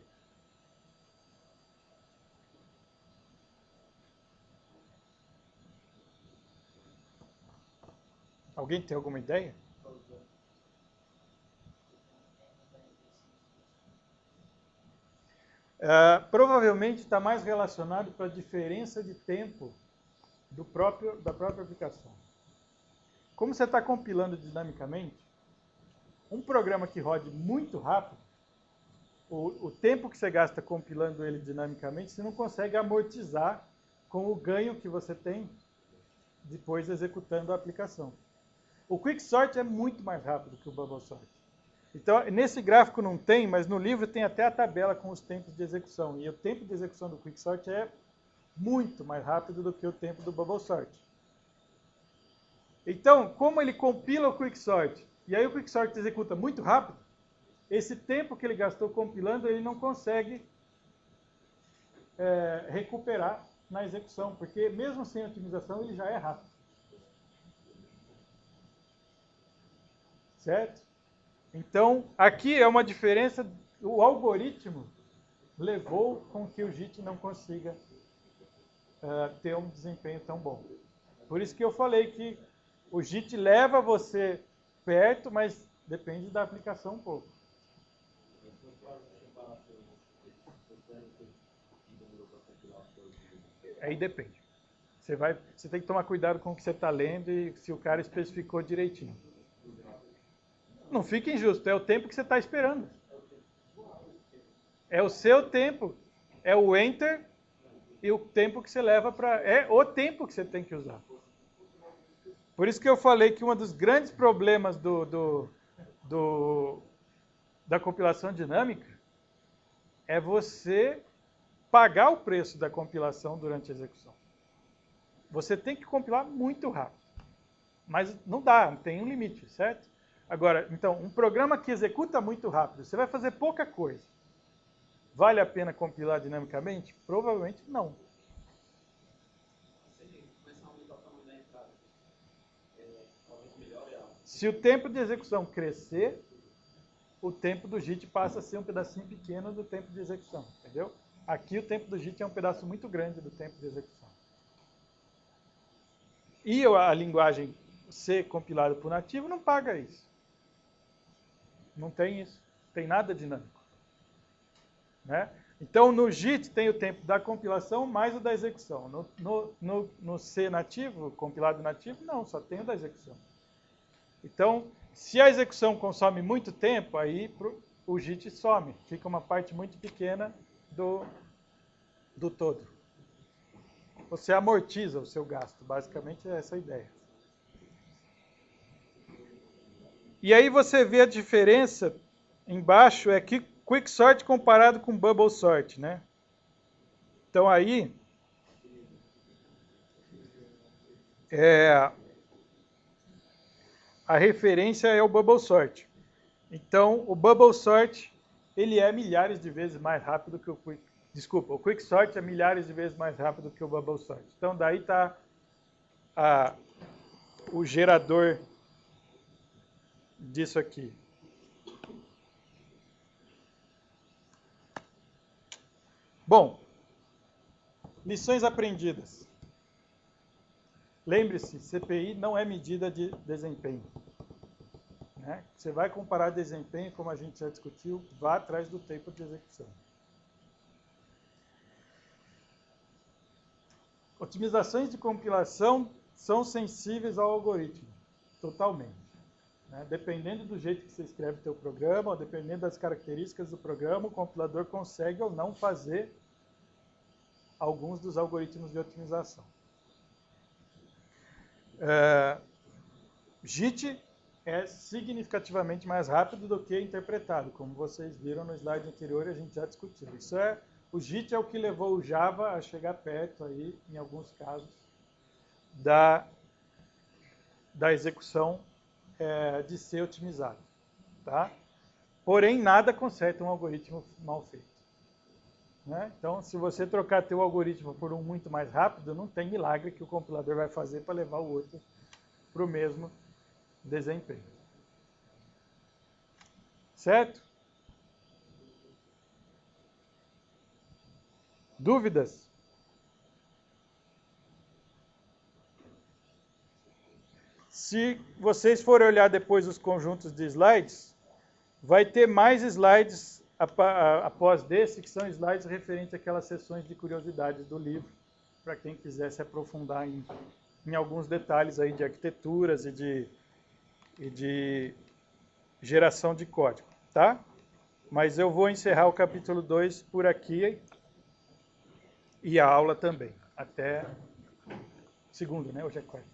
A: Alguém tem alguma ideia? Provavelmente está mais relacionado com a diferença de tempo da própria aplicação. Como você está compilando dinamicamente, um programa que rode muito rápido, o tempo que você gasta compilando ele dinamicamente, você não consegue amortizar com o ganho que você tem depois executando a aplicação. O Quicksort é muito mais rápido que o BubbleSort. Então, nesse gráfico não tem, mas no livro tem até a tabela com os tempos de execução. E o tempo de execução do Quicksort é muito mais rápido do que o tempo do BubbleSort. Então, como ele compila o Quicksort, e aí o Quicksort executa muito rápido, esse tempo que ele gastou compilando, ele não consegue recuperar na execução, porque mesmo sem otimização, ele já é rápido. Certo? Então, aqui é uma diferença, o algoritmo levou com que o JIT não consiga ter um desempenho tão bom. Por isso que eu falei que o JIT leva você perto, mas depende da aplicação um pouco. Aí depende. Você tem que tomar cuidado com o que você está lendo e se o cara especificou direitinho. Não fica injusto, é o tempo que você está esperando. É o seu tempo. É o enter e o tempo que você leva para... É o tempo que você tem que usar. Por isso que eu falei que um dos grandes problemas da compilação dinâmica é você pagar o preço da compilação durante a execução. Você tem que compilar muito rápido. Mas não dá, tem um limite, certo? Agora, então, um programa que executa muito rápido, você vai fazer pouca coisa. Vale a pena compilar dinamicamente? Provavelmente não. Se o tempo de execução crescer, o tempo do JIT passa a ser um pedacinho pequeno do tempo de execução, entendeu? Aqui o tempo do JIT é um pedaço muito grande do tempo de execução. E a linguagem C compilada por nativo não paga isso. Não tem isso. Não tem nada dinâmico. Né? Então, no JIT tem o tempo da compilação mais o da execução. No C nativo, compilado nativo, não, só tem o da execução. Então, se a execução consome muito tempo, aí o JIT some. Fica uma parte muito pequena do todo. Você amortiza o seu gasto. Basicamente é essa a ideia. E aí você vê a diferença embaixo, é que Quicksort comparado com BubbleSort, né? Então aí a referência é o BubbleSort. Então o BubbleSort ele é milhares de vezes mais rápido que o o Quicksort é milhares de vezes mais rápido que o BubbleSort. Então daí está o gerador disso aqui. Bom, lições aprendidas. Lembre-se, CPI não é medida de desempenho. Né? Você vai comparar desempenho, como a gente já discutiu, vá atrás do tempo de execução. Otimizações de compilação são sensíveis ao algoritmo, totalmente. Né? Dependendo do jeito que você escreve o seu programa, ou dependendo das características do programa, o compilador consegue ou não fazer alguns dos algoritmos de otimização. JIT é significativamente mais rápido do que interpretado, como vocês viram no slide anterior e a gente já discutiu. O JIT é o que levou o Java a chegar perto aí, em alguns casos, da execução de ser otimizado, tá? Porém, nada conserta um algoritmo mal feito, né? Então, se você trocar teu algoritmo por um muito mais rápido, não tem milagre que o compilador vai fazer para levar o outro para o mesmo desempenho. Certo? Dúvidas? Se vocês forem olhar depois os conjuntos de slides, vai ter mais slides após desse, que são slides referentes àquelas sessões de curiosidades do livro, para quem quiser se aprofundar em alguns detalhes aí de arquiteturas e de geração de código, tá? Mas eu vou encerrar o capítulo 2 por aqui e a aula também. Até segunda, né? Hoje é quarta.